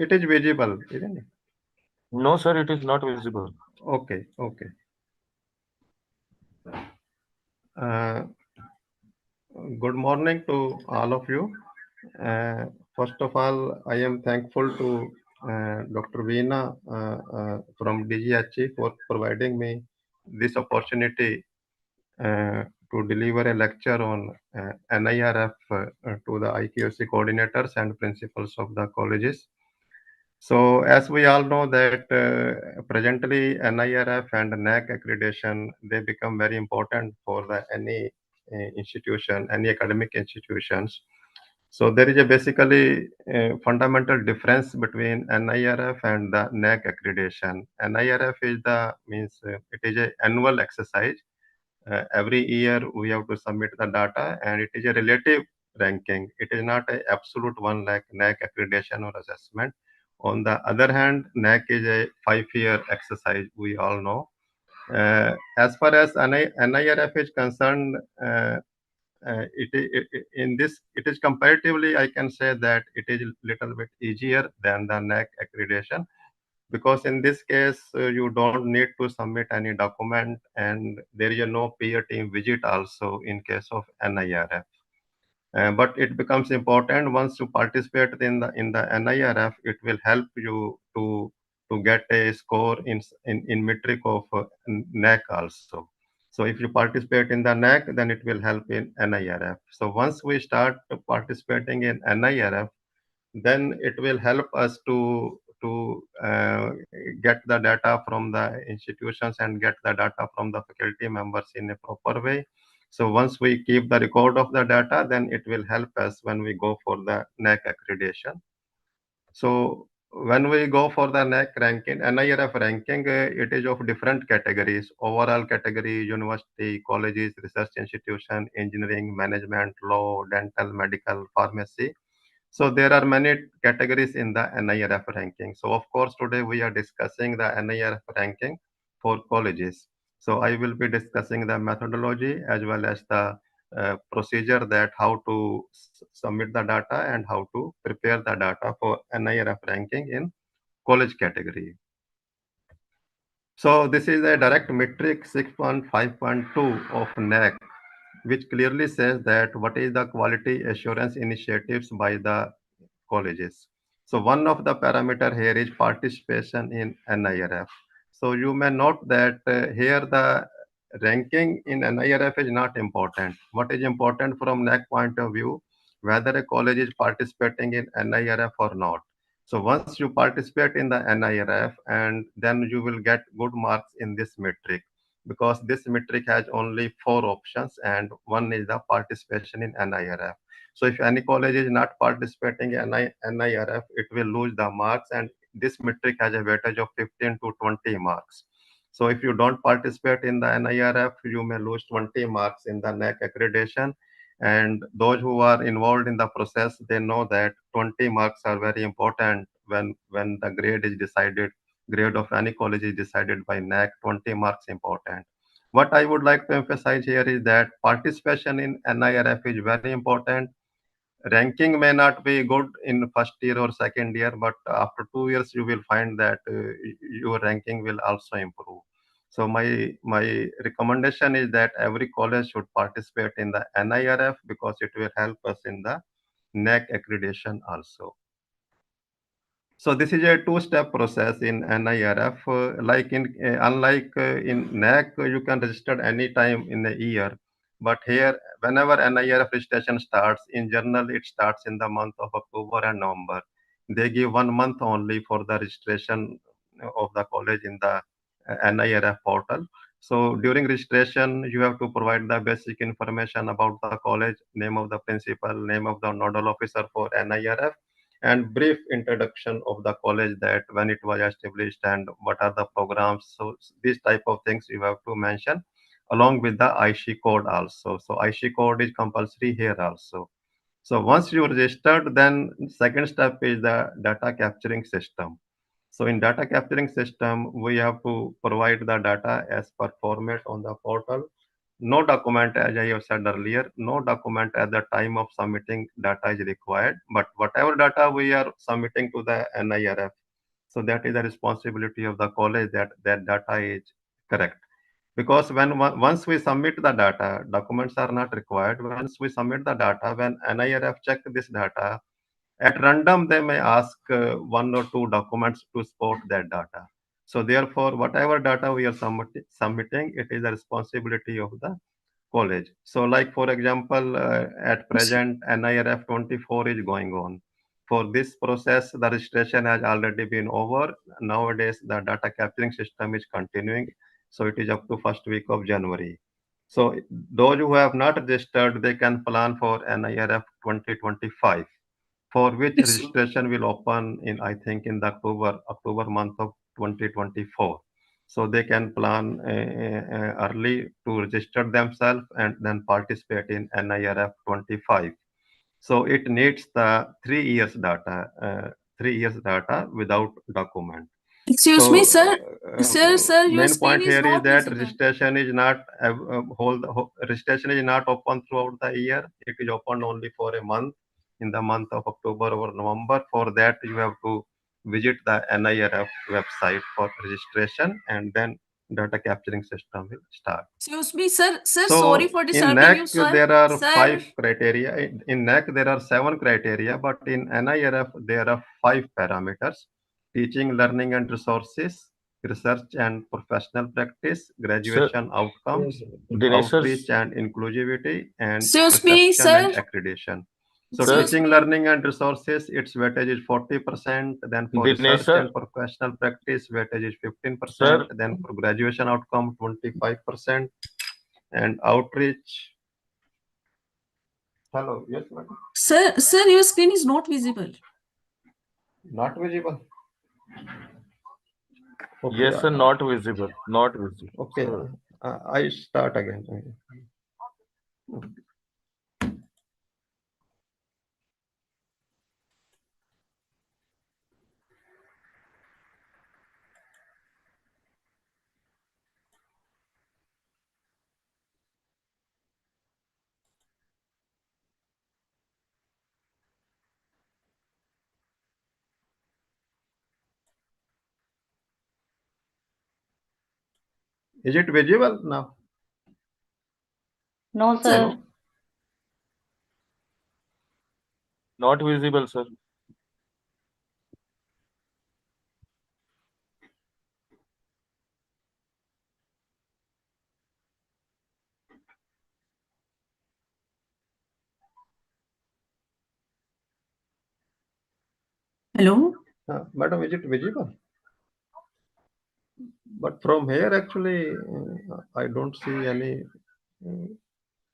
It is visible, isn't it? No, sir, it is not visible. Okay, okay. Uh, Good morning to all of you. Uh, First of all, I am thankful to Dr. Veena from DGHE for providing me this opportunity to deliver a lecture on NIRF to the IQC coordinators and principals of the colleges. So, as we all know that presently NIRF and NAC accreditation, they become very important for the any institution, any academic institutions. So there is a basically fundamental difference between NIRF and the NAC accreditation. NIRF is the means it is a annual exercise. Every year we have to submit the data, and it is a relative ranking. It is not a absolute one like NAC accreditation or assessment. On the other hand, NAC is a 5 year exercise. We all know. As far as NIRF is concerned, in this it is comparatively I can say that it is little bit easier than the NAC accreditation because in this case you don't need to submit any document and there is a no peer team visit also in case of NIRF. But it becomes important once you participate in the NIRF. It will help you to get a score in metric of NAC also. So if you participate in the NAC, then it will help in NIRF. So once we start participating in NIRF, then it will help us to get the data from the institutions and get the data from the faculty members in a proper way. So once we keep the record of the data, then it will help us when we go for the NAC accreditation. So when we go for the NAC ranking, NIRF ranking, it is of different categories. Overall category, university, colleges, research institution, engineering, management, law, dental, medical, pharmacy. So there are many categories in the NIRF ranking. So of course today we are discussing the NIRF ranking for colleges. So I will be discussing the methodology as well as the procedure that how to submit the data and how to prepare the data for NIRF ranking in college category. So this is a direct metric 6.5.2 of NAC, which clearly says that what is the quality assurance initiatives by the colleges. So one of the parameter here is participation in NIRF. So you may note that here the ranking in NIRF is not important. What is important from NAC point of view, whether a college is participating in NIRF or not. So once you participate in the NIRF, and then you will get good marks in this metric because this metric has only four options and one is the participation in NIRF. So if any college is not participating in NIRF, it will lose the marks, and this metric has a weightage of 15 to 20 marks. So if you don't participate in the NIRF, you may lose 20 marks in the NAC accreditation. And those who are involved in the process, they know that 20 marks are very important when the grade is decided. Grade of any college is decided by NAC. 20 marks important. What I would like to emphasize here is that participation in NIRF is very important. Ranking may not be good in first year or second year, but after 2 years you will find that your ranking will also improve. So my recommendation is that every college should participate in the NIRF because it will help us in the NAC accreditation also. So this is a two-step process in NIRF. Unlike in NAC, you can register any time in a year. But here, whenever NIRF registration starts, in general, it starts in the month of October and November. They give 1 month only for the registration of the college in the NIRF portal. So during registration, you have to provide the basic information about the college, name of the principal, name of the nodal officer for NIRF, and brief introduction of the college, that when it was established and what are the programs. So these type of things you have to mention along with the IC code also. So IC code is compulsory here also. So once you registered, then second step is the data capturing system. So in data capturing system, we have to provide the data as per format on the portal. No document, as I have said earlier, no document at the time of submitting data is required. But whatever data we are submitting to the NIRF, so that is the responsibility of the college that that data is correct. Because once we submit the data, documents are not required. Once we submit the data, when NIRF check this data, at random they may ask one or two documents to support that data. So therefore, whatever data we are submitting, it is the responsibility of the college. So, like for example, at present, NIRF 24 is going on. For this process, the registration has already been over. Nowadays, the data capturing system is continuing. So, it is up to first week of January. So, those who have not registered, they can plan for NIRF 2025, for which It's registration will open in, I think, in the October month of 2024. So they can plan early to register themselves and then participate in NIRF 25. So it needs the 3 years data, 3 years data without document. excuse me, So, sir. Sir, your main screen point is here is not that visible. registration is not open throughout the year. It is open only for a month, in the month of October or November. For that, you have to visit the NIRF website for registration, and then data capturing system will start. Excuse me, sir. Sir, sorry So for in disturbing you, NAC, sir. there are Sir, five criteria. In NAC, there are seven criteria, but in NIRF, there are five parameters: teaching, learning, and resources, research and professional practice, Sir, graduation outcomes, Dinesh sir, outreach and inclusivity, and excuse me, perception and sir. accreditation. So sir, Excuse teaching, me. learning, and resources, its weightage is 40%. Then for Dinesh research sir, and professional practice, weightage is 15%. sir, Then for graduation outcome, 25%. And outreach. Hello, yes, madam. Sir, your screen is not visible. Not visible. Okay, yes sir, not visible, not visible. okay. I start again. Is it visible now? No, Sir, sir. No. Not visible, sir. hello. Madam, is it visible? But from here, actually, I don't see any, uh,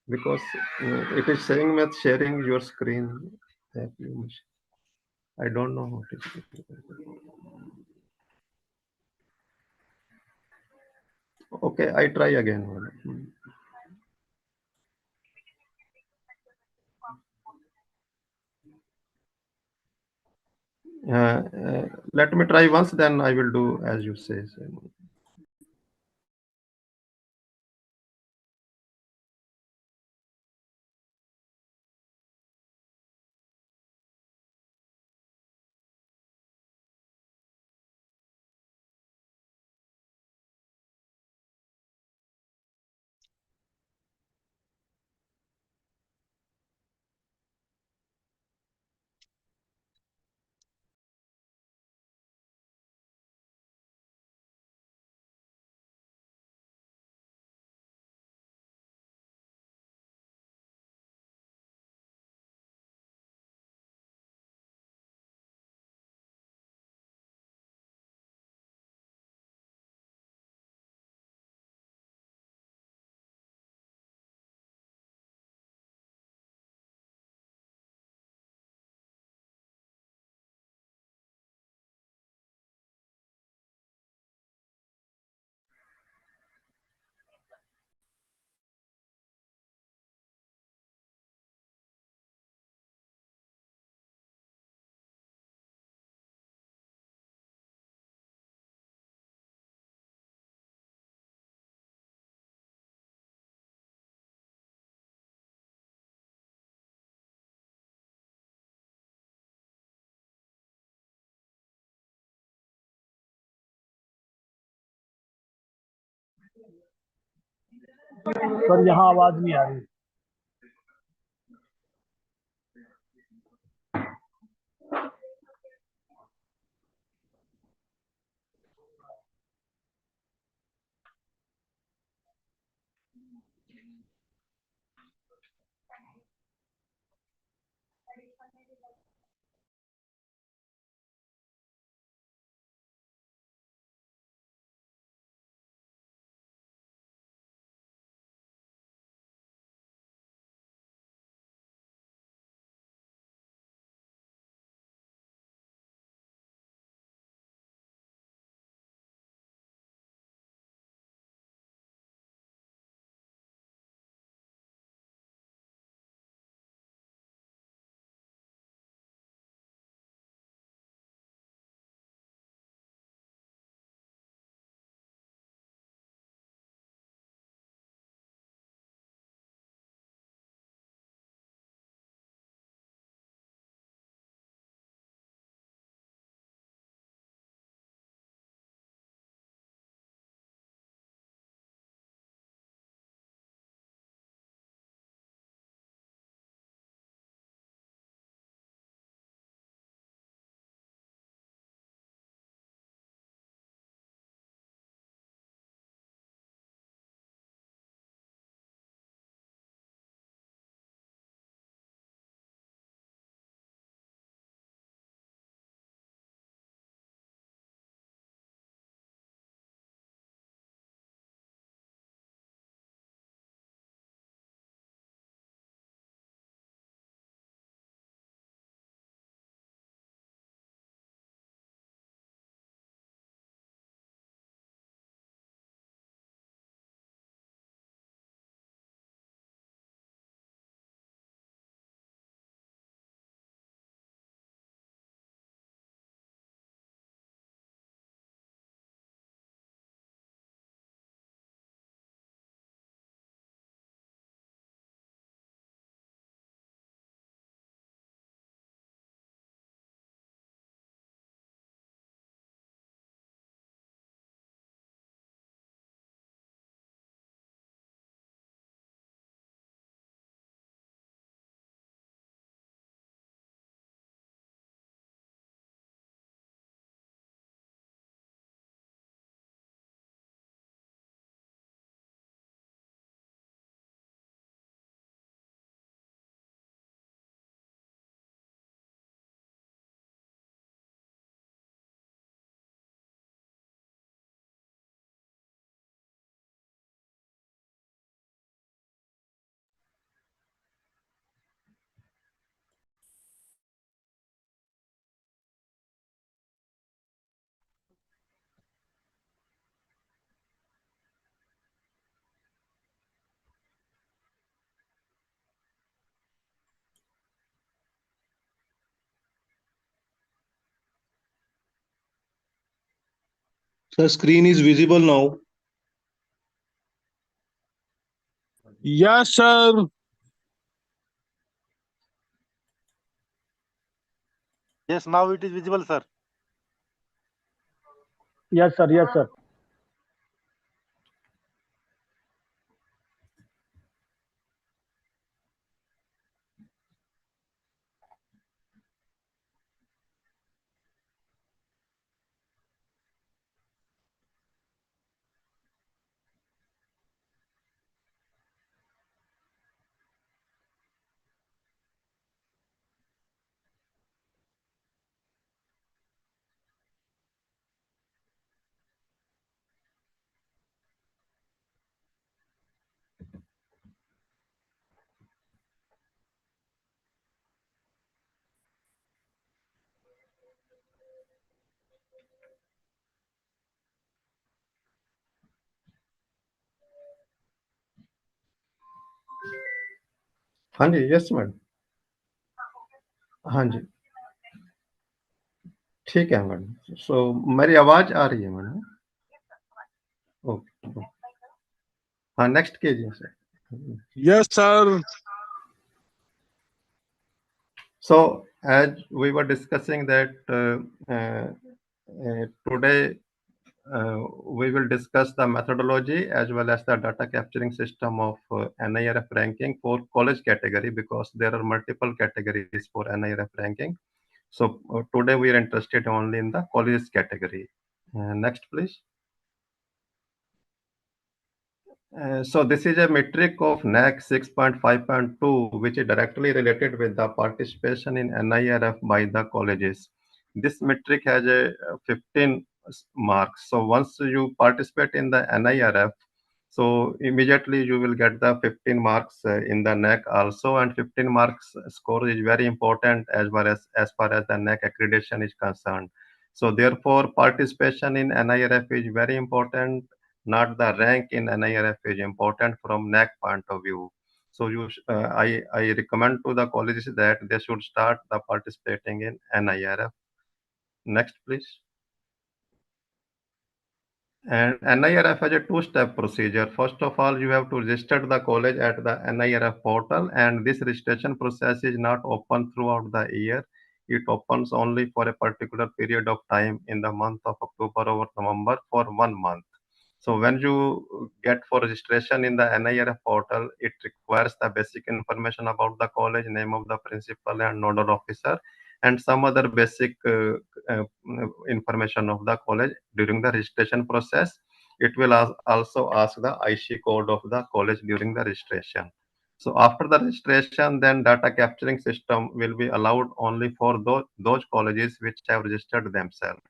because it is saying that sharing your screen. I don't know what it is. Okay, I try again. Madam. Let me try once, then I will do as you say. Sir यहाँ आवाज नहीं आ रही। The screen is visible now. Yes, sir. Yes, now it is visible, sir. Yes, sir. Yes, sir. हाँ जी, yes madam. हाँ जी, ठीक है madam. सो मेरी आवाज़ आ रही है मैडम? ओके, हाँ, नेक्स्ट कीजिए sir. Yes, sir. So as we were discussing that today we will discuss the methodology as well as the data capturing system of NIRF ranking for college category, because there are multiple categories for NIRF ranking. So today we are interested only in the colleges category. Next, please. So this is a metric of NAC 6.5.2, which is directly related with the participation in NIRF by the colleges. This metric has a 15 marks. So once you participate in the NIRF, so immediately you will get the 15 marks in the NAC also, and 15 marks score is very important as far as the NAC accreditation is concerned. So therefore, participation in NIRF is very important, not the rank in NIRF is important from NAC point of view. So I recommend to the colleges that they should start the participating in NIRF. Next, please. And NIRF has a two-step procedure. First of all, you have to register the college at the NIRF portal, and this registration process is not open throughout the year. It opens only for a particular period of time in the month of October or November for 1 month. So when you get for registration in the NIRF portal, it requires the basic information about the college, name of the principal and nodal officer, and some other basic uh, information of the college. During the registration process, it will also ask the IC code of the college during the registration. So after the registration, then data capturing system will be allowed only for those colleges which have registered themselves.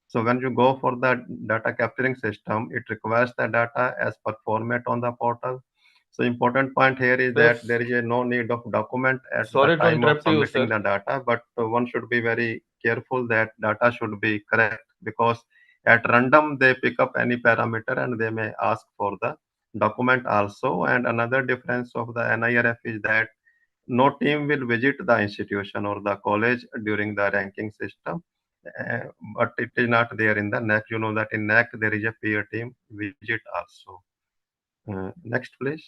So when you go for the data capturing system, it requires the data as per format on the portal. So important point here is that Yes. there is no need of document at the Sorry to time of interrupt you, submitting sir. the data, but one should be very careful that data should be correct, because at random they pick up any parameter and they may ask for the document also. And another difference of the NIRF is that no team will visit the institution or the college during the ranking system. Uh, but it is not there in the NAC. You know that in NAC there is a peer team visit also. Next, please.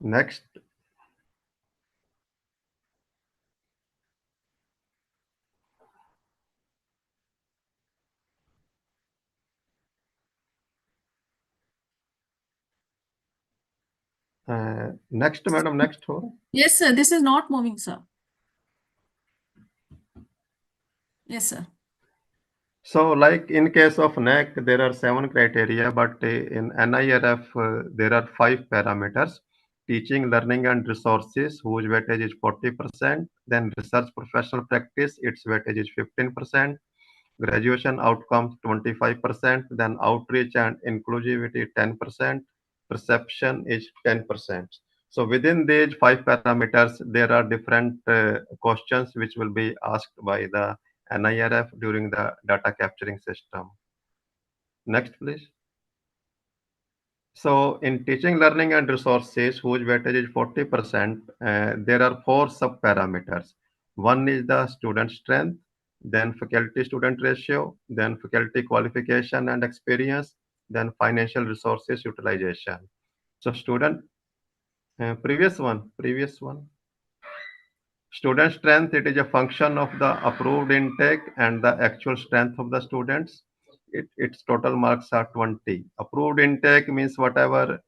Next. Next, madam. Next. Yes, sir. This is not moving, sir. Yes, sir. So, like in case of NAC, there are 7 criteria, but in NIRF, there are 5 parameters: teaching, learning, and resources, whose weightage is 40%. Then research professional practice, its weightage is 15%. Graduation outcomes 25%. Then outreach and inclusivity 10%. Perception is 10%. So within these 5 parameters, there are different questions which will be asked by the NIRF during the data capturing system. Next, please. So in teaching, learning, and resources, whose weightage is 40%, there are 4 sub-parameters. One is the student strength, then faculty-student ratio, then faculty qualification and experience, then financial resources utilization. So previous one. Student strength, it is a function of the approved intake and the actual strength of the students. Its total marks are 20. Approved intake means whatever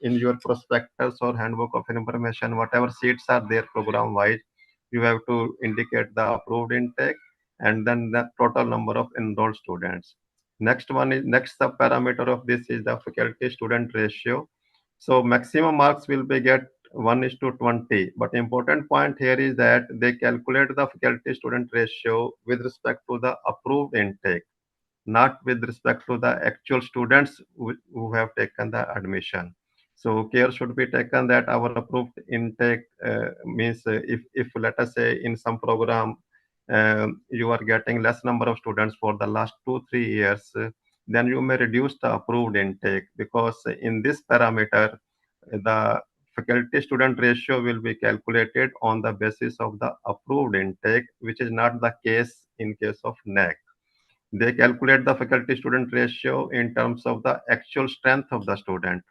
in your prospectus or handbook of information, whatever seats are there program wise, you have to indicate the approved intake and then the total number of enrolled students. Next sub parameter of this is the faculty student ratio. So maximum marks will be get 1:20. But important point here is that they calculate the faculty student ratio with respect to the approved intake, not with respect to the actual students who have taken the admission. So care should be taken that our approved intake means if let us say in some program you are getting less number of students for the last 2 3 years, then you may reduce the approved intake, because in this parameter the faculty student ratio will be calculated on the basis of the approved intake, which is not the case in case of NAC. They calculate the faculty student ratio in terms of the actual strength of the student.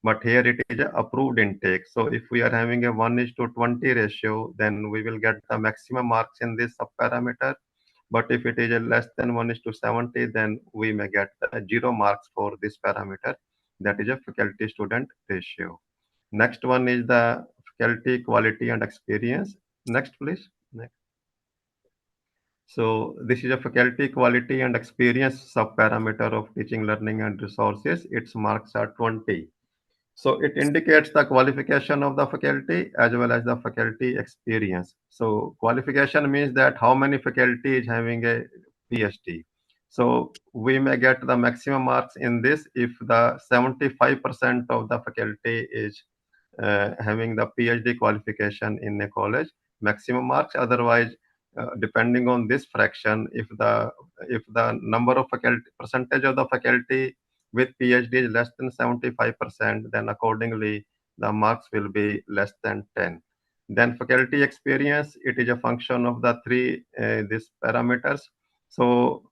But here it is a approved intake. So if we are having a 1:20 ratio, then we will get the maximum marks in this subparameter. But if it is a less than 1:70, then we may get the 0 marks for this parameter. That is a faculty student ratio. Next one is the faculty quality and experience. Next, please. Next. So this is a faculty quality and experience subparameter of teaching, learning, and resources. Its marks are 20. So it indicates the qualification of the faculty as well as the faculty experience. So qualification means that how many faculty is having a PhD. So we may get the maximum marks in this if the 75% of the faculty is having the PhD qualification in a college, maximum marks. Otherwise, depending on this fraction, if the number of faculty percentage of the faculty with PhD is less than 75%, then accordingly the marks will be less than 10. Then faculty experience, it is a function of the three these parameters. So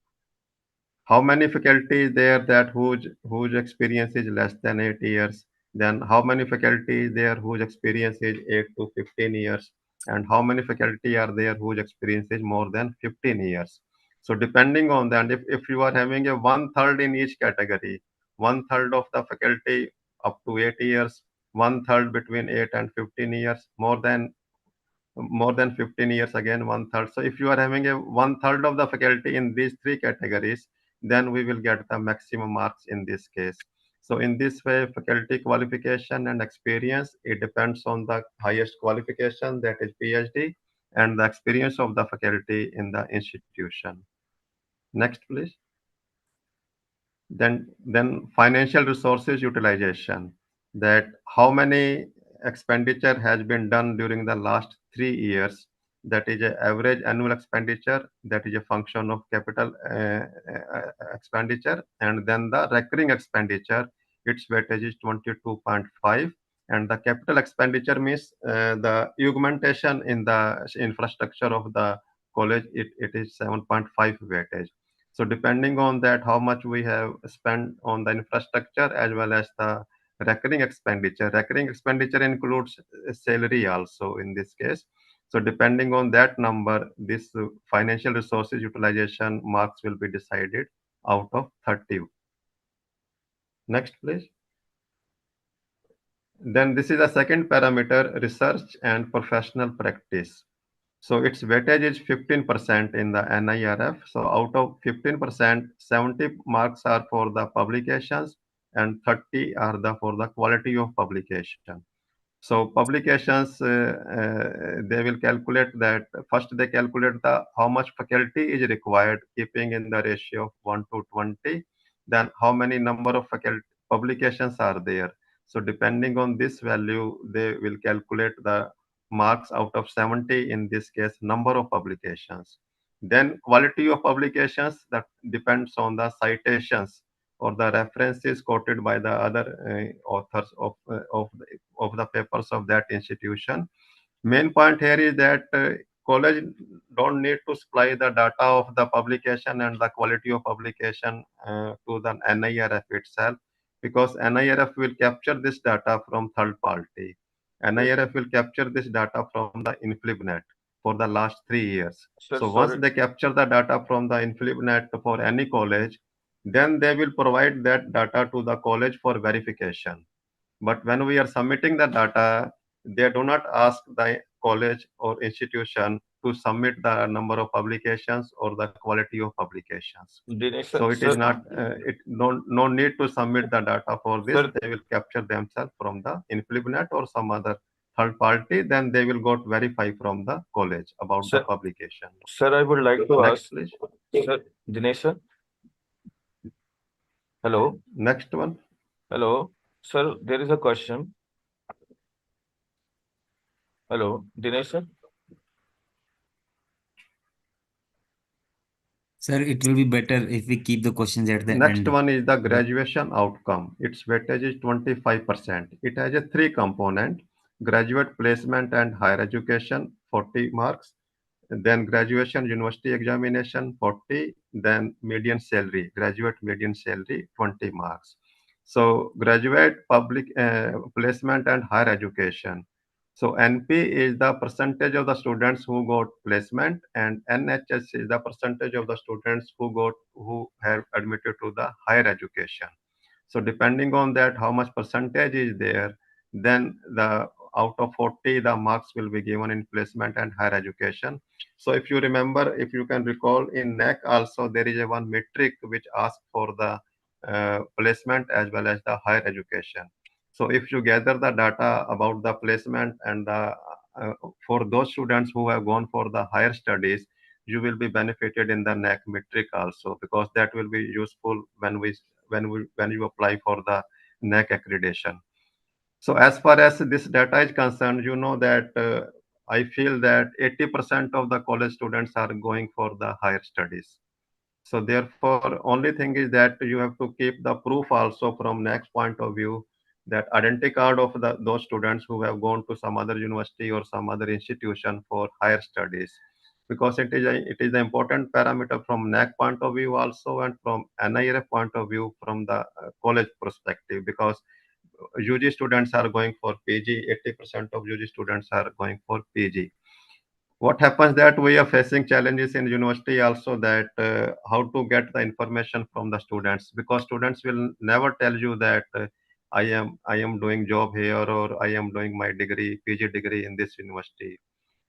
how many faculty is there that whose experience is less than 8 years? Then how many faculty is there whose experience is 8 to 15 years? And how many faculty are there whose experience is more than 15 years? So depending on that, if you are having a one third in each category, one third of the faculty up to 8 years, one third between 8 and 15 years, more than 15 years, again one third. So if you are having a one third of the faculty in these three categories, then we will get the maximum marks in this case. So in this way, faculty qualification and experience, it depends on the highest qualification, that is PhD, and the experience of the faculty in the institution. Next, please. Then financial resources utilization, that how many expenditure has been done during the last 3 years. That is a average annual expenditure, that is a function of capital expenditure, and then the recurring expenditure, its weightage is 22.5, and the capital expenditure means the augmentation in the infrastructure of the college, it is 7.5 weightage. So depending on that, how much we have spent on the infrastructure as well as the recurring expenditure. Recurring expenditure includes salary also in this case. So depending on that number, this financial resources utilization marks will be decided out of 30. Next, please. Then this is the second parameter, research and professional practice. So its weightage is 15% in the NIRF. So out of 15%, 70 marks are for the publications and 30 are for the quality of publication. So publications, they will calculate that. First, they calculate how much faculty is required, keeping in the ratio of 1 to 20. Then how many number of faculty publications are there. So depending on this value, they will calculate the marks out of 70, in this case, number of publications. Then quality of publications, that depends on the citations or the references quoted by the other authors of the papers of that institution. Main point here is that college don't need to supply the data of the publication and the quality of publication to the NIRF itself, because NIRF will capture this data from third party. NIRF will capture this data from the InflibNet for the last 3 years. Sir, So once sorry. they capture the data from the InflibNet for any college, then they will provide that data to the college for verification. But when we are submitting the data, they do not ask the college or institution to submit the number of publications or the quality of publications. Dinesh, So it is not, no need to submit the data for this. Sir. They will capture themselves from the InflibNet or some other third party. Then they will go to verify from the college about the Sir. publication. Sir, I would like to Next, ask, please. sir, Dinesh, sir. Hello, Next one. hello, sir. There is a question. Hello, Dinesh, sir. Sir, it will be better if we keep the questions at the Next end. one is the graduation outcome. Its weightage is 25%. It has a three component: graduate placement and higher education, 40 marks. Then graduation university examination, 40. Then median salary, graduate median salary, 20 marks. So graduate public placement and higher education. So NP is the percentage of the students who got placement, and NHS is the percentage of the students who have admitted to the higher education. So depending on that, how much percentage is there, then the out of 40, the marks will be given in placement and higher education. So if you remember, if you can recall, in NEC also there is a one metric which asks for the placement as well as the higher education. So if you gather the data about the placement and the for those students who have gone for the higher studies, you will be benefited in the NEC metric also, because that will be useful when you apply for the NEC accreditation. So as far as this data is concerned, you know that I feel that 80% of the college students are going for the higher studies. So therefore, only thing is that you have to keep the proof also from next point of view, that identity card of those students who have gone to some other university or some other institution for higher studies, because it is an important parameter from NAC point of view also, and from NIRF point of view from the college perspective, because UG students are going for PG, 80% of UG students are going for PG. What happens that we are facing challenges in university also, that how to get the information from the students, because students will never tell you that I am doing job here, or I am doing my degree, PG degree in this university.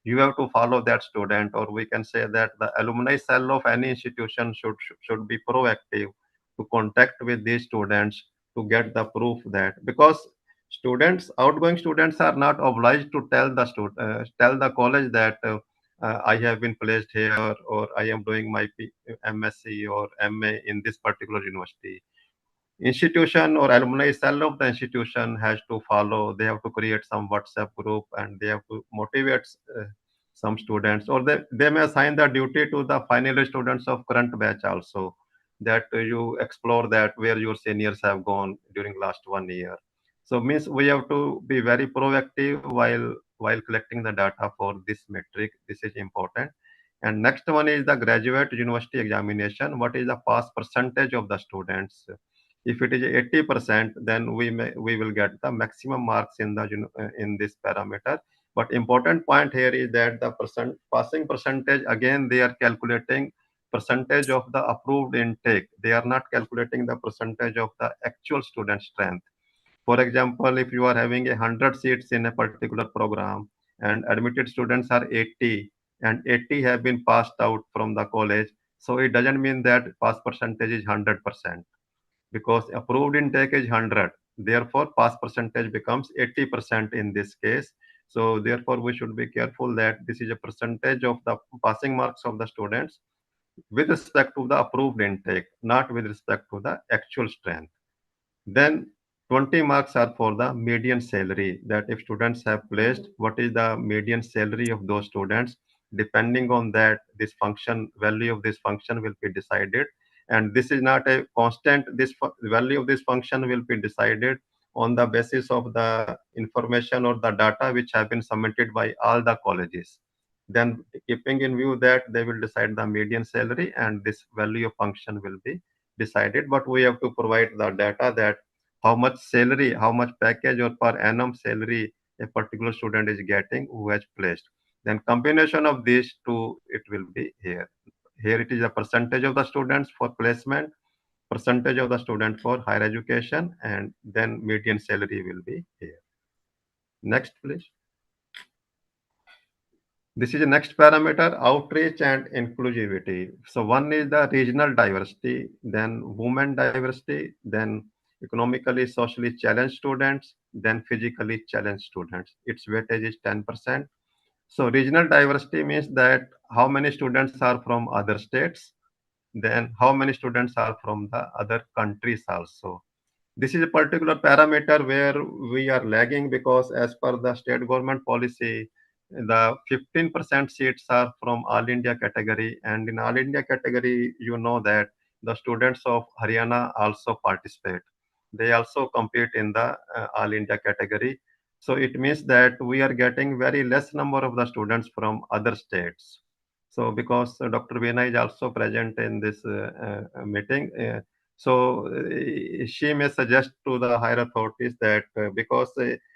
You have to follow that student, or we can say that the alumni cell of any institution should be proactive to contact with these students to get the proof, that because outgoing students are not obliged to tell the college that I have been placed here, or I am doing my MSc or MA in this particular university. Institution or alumni cell of the institution has to follow. They have to create some WhatsApp group, and they have to motivate some students, or they may assign the duty to the final year students of current batch also, that you explore that where your seniors have gone during last 1 year. So means we have to be very proactive while collecting the data for this metric. This is important. And next one is the graduate university examination. What is the pass percentage of the students? If it is 80%, then we will get the maximum marks in this parameter. But important point here is that the passing percentage, again they are calculating percentage of the approved intake. They are not calculating the percentage of the actual student strength. For example, if you are having 100 seats in a particular program and admitted students are 80, and 80 have been passed out from the college, so it doesn't mean that pass percentage is 100%, because approved intake is 100. Therefore, pass percentage becomes 80% in this case. So therefore, we should be careful that this is a percentage of the passing marks of the students with respect to the approved intake, not with respect to the actual strength. Then 20 marks are for the median salary, that if students have placed, what is the median salary of those students? Depending on that, this function, value of this function will be decided. And this is not a constant, value of this function will be decided on the basis of the information or the data which have been submitted by all the colleges. Then keeping in view that, they will decide the median salary, and this value of function will be decided. But we have to provide the data that how much salary, how much package or per annum salary a particular student is getting who has placed. Then combination of these two, it will be here. Here it is a percentage of the students for placement, percentage of the student for higher education, and then median salary will be here. Next, please. This is the next parameter, outreach and inclusivity. So one is the regional diversity, then women diversity, then economically, socially challenged students, then physically challenged students. Its weightage is 10%. So regional diversity means that how many students are from other states, then how many students are from the other countries also. This is a particular parameter where we are lagging, because as per the state government policy, the 15% seats are from all India category. And in all India category, you know that the students of Haryana also participate. They also compete in the all India category. So it means that we are getting very less number of the students from other states. So because Dr. Veena is also present in this meeting, so she may suggest to the higher authorities that because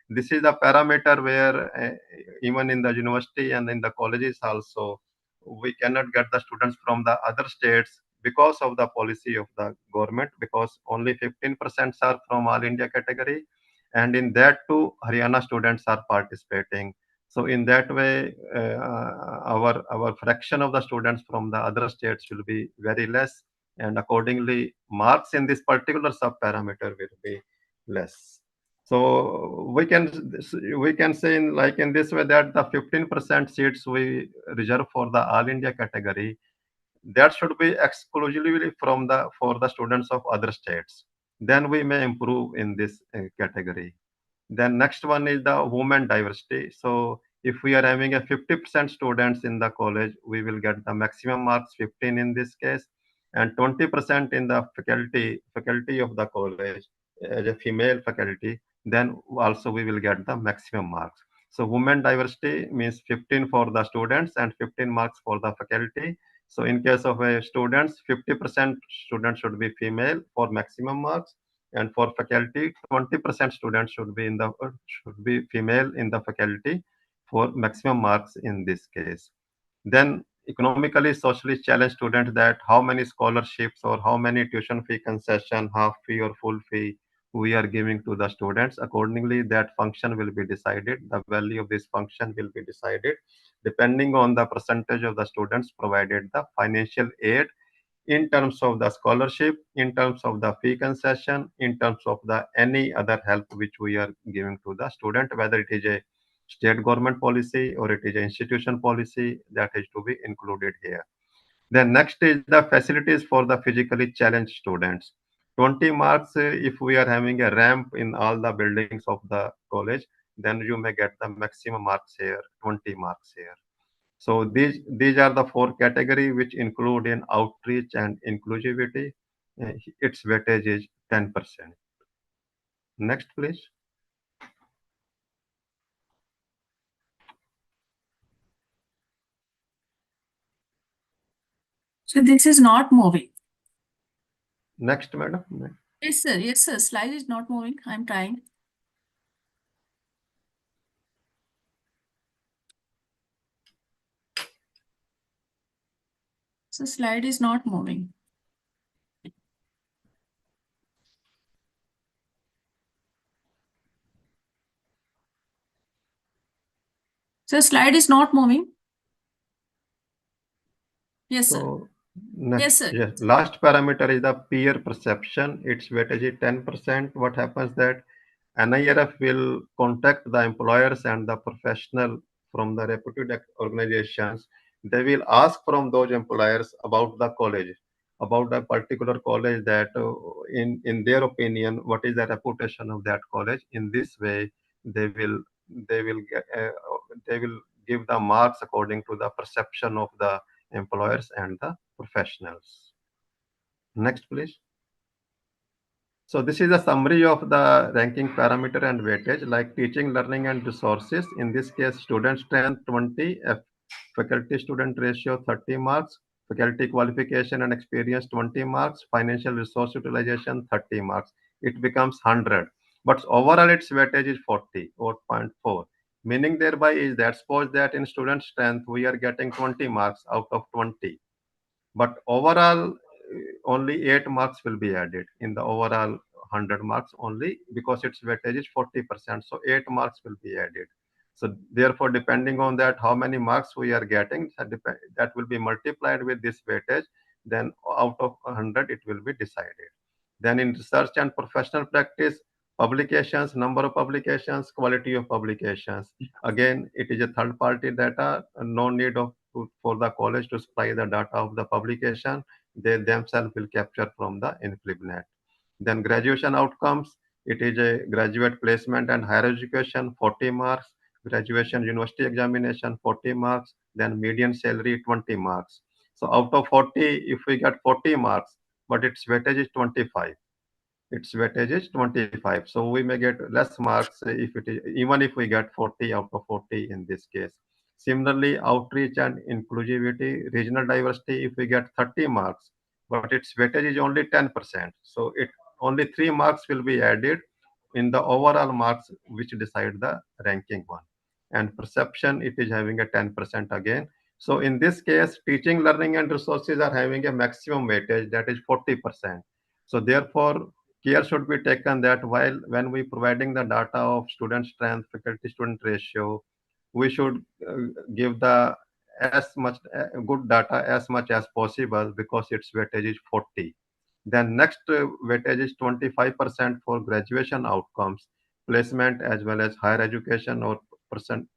This is the parameter where even in the university and in the colleges also, we cannot get the students from the other states because of the policy of the government, because only 15% are from all India category, and in that too Haryana students are participating. So in that way, our fraction of the students from the other states will be very less, and accordingly, marks in this particular sub parameter will be less. So we can say in this way that the 15% seats we reserve for the all India category, that should be exclusively from the for the students of other states. Then we may improve in this category. Then next one is the women diversity. So if we are having a 50% students in the college, we will get the maximum marks 15 in this case, and 20% in the faculty of the college as a female faculty, then also we will get the maximum marks. So women diversity means 15 for the students and 15 marks for the faculty. So in case of a students, 50% students should be female for maximum marks, and for faculty 20% students should be female in the faculty for maximum marks in this case. Then economically socially challenged students, that how many scholarships or how many tuition fee concession, half fee or full fee we are giving to the students. Accordingly, that function will be decided, the value of this function will be decided depending on the percentage of the students provided the financial aid, in terms of the scholarship, in terms of the fee concession, in terms of the any other help which we are giving to the student, whether it is a state government policy or it is an institution policy, that is to be included here. Then next is the facilities for the physically challenged students. 20 marks, if we are having a ramp in all the buildings of the college, then you may get the maximum marks here, 20 marks here. So these are the four category which include in outreach and inclusivity. Its weightage is 10%. Next, please. So this is not moving. Next, madam. Yes, sir. Yes, sir. Slide is not moving. I'm trying. So slide is not moving. So slide is not moving. Yes, sir. So next, Yes, sir. yes, last parameter is the peer perception. Its weightage is 10%. What happens that NIRF will contact the employers and the professional from the reputed organizations. They will ask from those employers about the college, about a particular college, that in their opinion, what is the reputation of that college. In this way, they will they will get, they will give the marks according to the perception of the employers and the professionals. Next, please. So this is a summary of the ranking parameter and weightage, like teaching, learning, and resources. In this case, student strength 20, faculty student ratio 30 marks, faculty qualification and experience 20 marks, financial resource utilization 30 marks. It becomes 100. But overall, its weightage is 40 or 0.4. Meaning thereby is that suppose that in student strength we are getting 20 marks out of 20, but overall only 8 marks will be added in the overall 100 marks only, because its weightage is 40%, so 8 marks will be added. So therefore, depending on that how many marks we are getting, that will be multiplied with this weightage, then out of 100 it will be decided. Then in research and professional practice, publications, number of publications, quality of publications, again it is a third party data, no need for the college to supply the data of the publication. They themselves will capture from the InflibNet. Then graduation outcomes, it is a graduate placement and higher education 40 marks, graduation university examination 40 marks, then median salary 20 marks. So out of 40, if we get 40 marks, but its weightage is 25, its weightage is 25. So we may get less marks if it is, even if we get 40 out of 40 in this case. Similarly, outreach and inclusivity, regional diversity, if we get 30 marks, but its weightage is only 10%. So it only 3 marks will be added in the overall marks which decide the ranking one. And perception, it is having a 10% again. So in this case, teaching, learning, and resources are having a maximum weightage, that is 40%. So therefore, care should be taken that when we providing the data of student strength, faculty student ratio, we should give the as much good data as much as possible because its weightage is 40. Then next weightage is 25% for graduation outcomes, placement as well as higher education or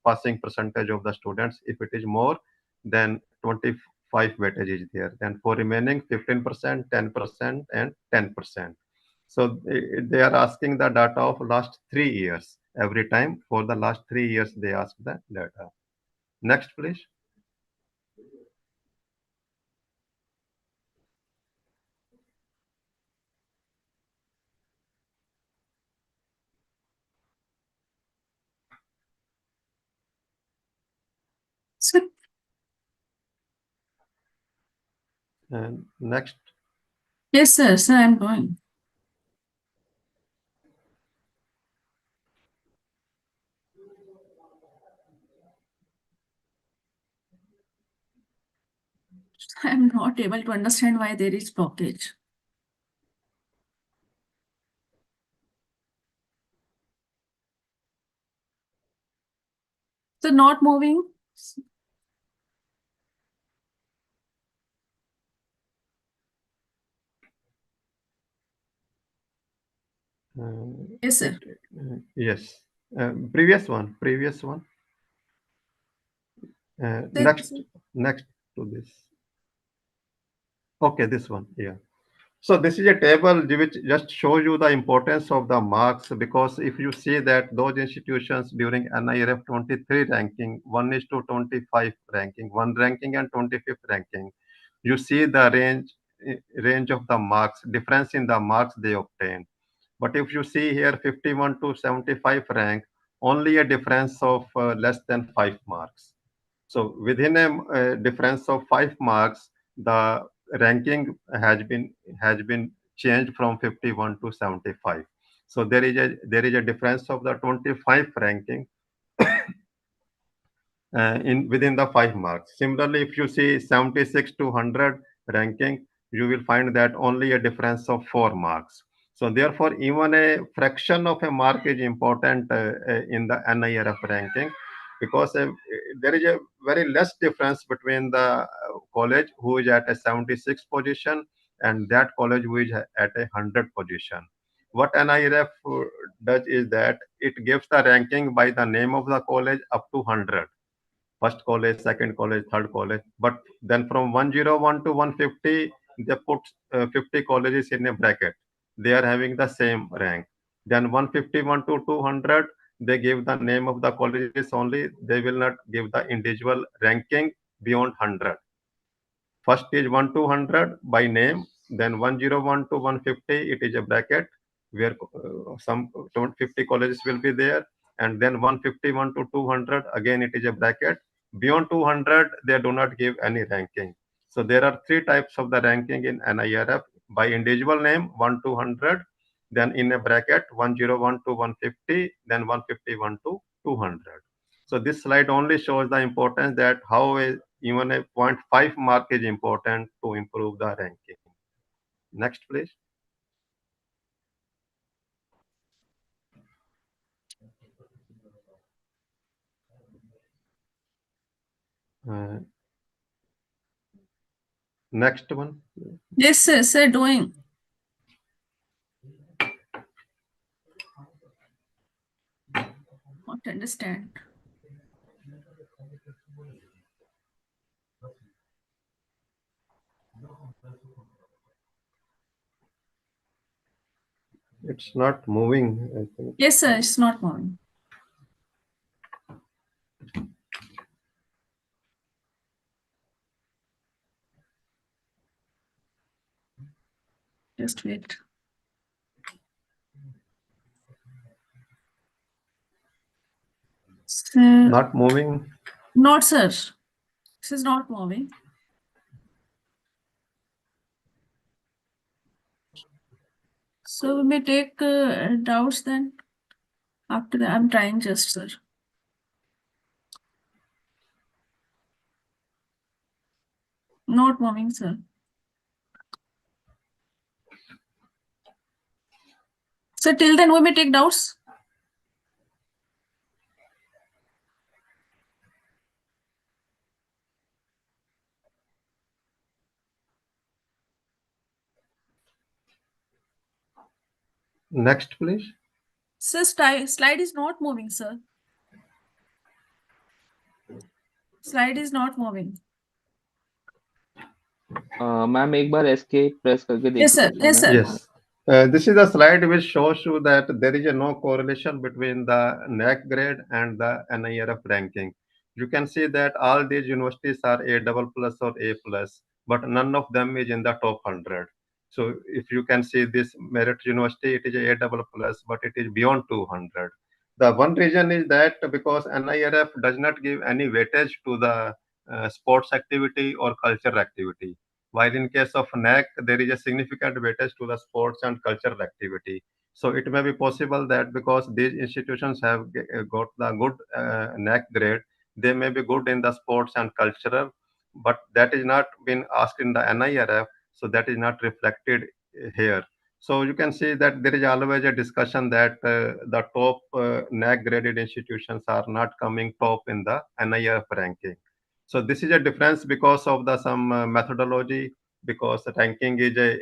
passing percentage of the students. If it is more, then 25 weightage is there. Then for remaining 15%, 10%, and 10%. So they are asking the data of last 3 years every time. For the last 3 years, they ask the data. Next, please. Sir, And next. yes, sir. Sir, I'm going. I'm not able to understand why there is blockage. So not moving. Yes, sir. Yes. Previous one. Next to this. Okay, this one. Yeah. So this is a table which just shows you the importance of the marks, because if you see that those institutions during NIRF 23 ranking, 1:25 ranking, 1 ranking and 25th ranking, you see the range of the marks, difference in the marks they obtained. But if you see here 51 to 75 rank, only a difference of less than 5 marks. So within a difference of 5 marks, the ranking has been changed from 51 to 75. So there is a difference of the 25 ranking in within the 5 marks. Similarly, if you see 76 to 100 ranking, you will find that only a difference of 4 marks. So therefore, even a fraction of a mark is important in the NIRF ranking, because there is a very less difference between the college who is at a 76 position and that college who is at a 100 position. What NIRF does is that it gives the ranking by the name of the college up to 100. First college, second college, third college. But then from 101 to 150, they put 50 colleges in a bracket. They are having the same rank. Then 151 to 200, they give the name of the colleges only. They will not give the individual ranking beyond 100. First is 1 to 100 by name, then 101 to 150, it is a bracket where some 50 colleges will be there, and then 151 to 200, again it is a bracket. Beyond 200, they do not give any ranking. So there are 3 types of the ranking in NIRF: by individual name 1 to 100, then in a bracket 101 to 150, then 151 to 200. So this slide only shows the importance that how even a 0.5 mark is important to improve the ranking. Next, please. Next one. Yes, sir. Sir, doing. Not understand. It's not moving, I think. Yes, sir. It's not moving. Just wait. Sir, Not moving. not, sir. This is not moving. So we may take doubts then. After that, I'm trying just, sir. Not moving, sir. So till then, we may take doubts. Next, please. Sir, slide is not moving, sir. Slide is not moving. Ma'am एक बार escape press करके Yes, sir. देखिए Yes, sir. Yes. This is a slide which shows you that there is no correlation between the NAC grade and the NIRF ranking. You can see that all these universities are A double plus or A plus, but none of them is in the top 100. So if you can see this Merit University, it is A double plus, but it is beyond 200. The one reason is that because NIRF does not give any weightage to the sports activity or cultural activity, while in case of NAC, there is a significant weightage to the sports and cultural activity. So it may be possible that because these institutions have got the good NAC grade, they may be good in the sports and cultural, but that is not been asked in the NIRF, so that is not reflected here. So you can see that there is always a discussion that the top NAC graded institutions are not coming top in the NIRF ranking. So this is a difference because of the some methodology, because ranking is a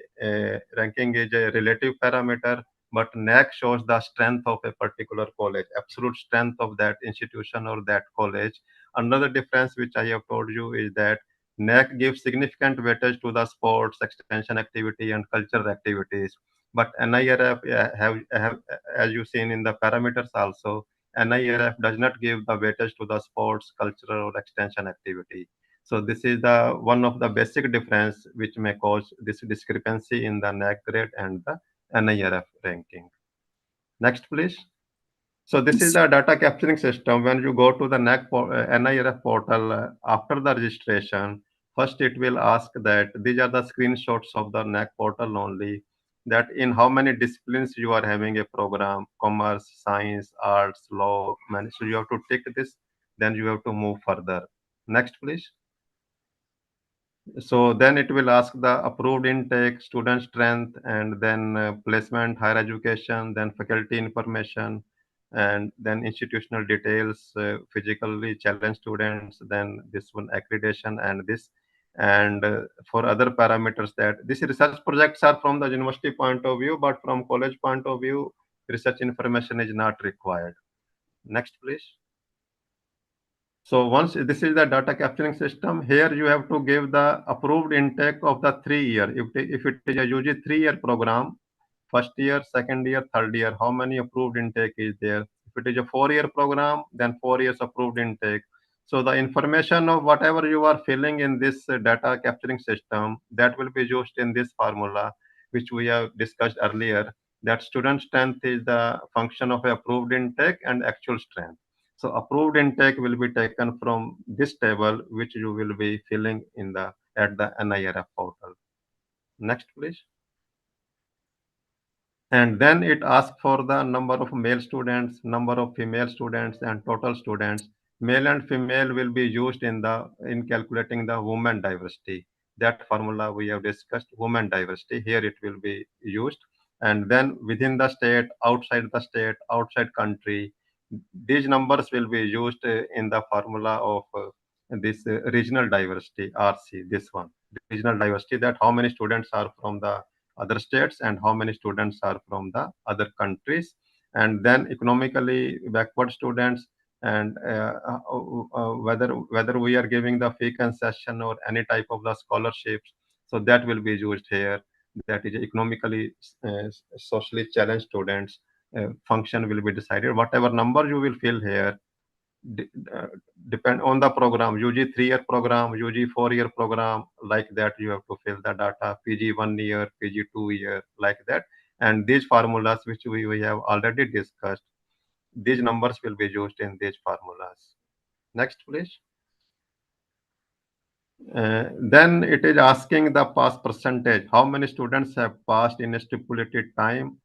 relative parameter, but NAC shows the strength of a particular college, absolute strength of that institution or that college. Another difference which I have told you is that NAC gives significant weightage to the sports, extension activity, and cultural activities. But NIRF have as you seen in the parameters also, NIRF does not give the weightage to the sports, cultural, or extension activity. So this is the one of the basic difference which may cause this discrepancy in the NAC grade and the NIRF ranking. Next, please. So this is the data capturing system. When you go to the NIRF portal after the registration, first it will ask that these are the screenshots of the NAC portal only, that in how many disciplines you are having a program, commerce, science, arts, law, so you have to tick this, then you have to move further. Next, please. So then it will ask the approved intake, student strength, and then placement, higher education, then faculty information, and then institutional details, physically challenged students, then this one accreditation and this. And for other parameters that these research projects are from the university point of view, but from college point of view, research information is not required. Next, please. So once this is the data capturing system, here you have to give the approved intake of the 3 year. If it is a UG 3 year program, first year, second year, third year, how many approved intake is there? If it is a 4 year program, then 4 years approved intake. So the information of whatever you are filling in this data capturing system, that will be used in this formula, which we have discussed earlier, that student strength is the function of approved intake and actual strength. So approved intake will be taken from this table, which you will be filling in the at the NIRF portal. Next, please. And then it asks for the number of male students, number of female students, and total students. Male and female will be used in calculating the women diversity. That formula we have discussed, women diversity. Here it will be used. And then within the state, outside country, these numbers will be used in the formula of this regional diversity, RC, this one. Regional diversity, that how many students are from the other states and how many students are from the other countries. And then economically backward students, and whether we are giving the fee concession or any type of the scholarships. So that will be used here. That is economically socially challenged students. Function will be decided. Whatever number you will fill here, de- uh, depend on the program. UG 3 year program, UG 4 year program, like that you have to fill the data. PG 1 year, PG 2 year, like that. And these formulas which we have already discussed, these numbers will be used in these formulas. Next, please. Then it is asking the pass percentage. How many students have passed in a stipulated time?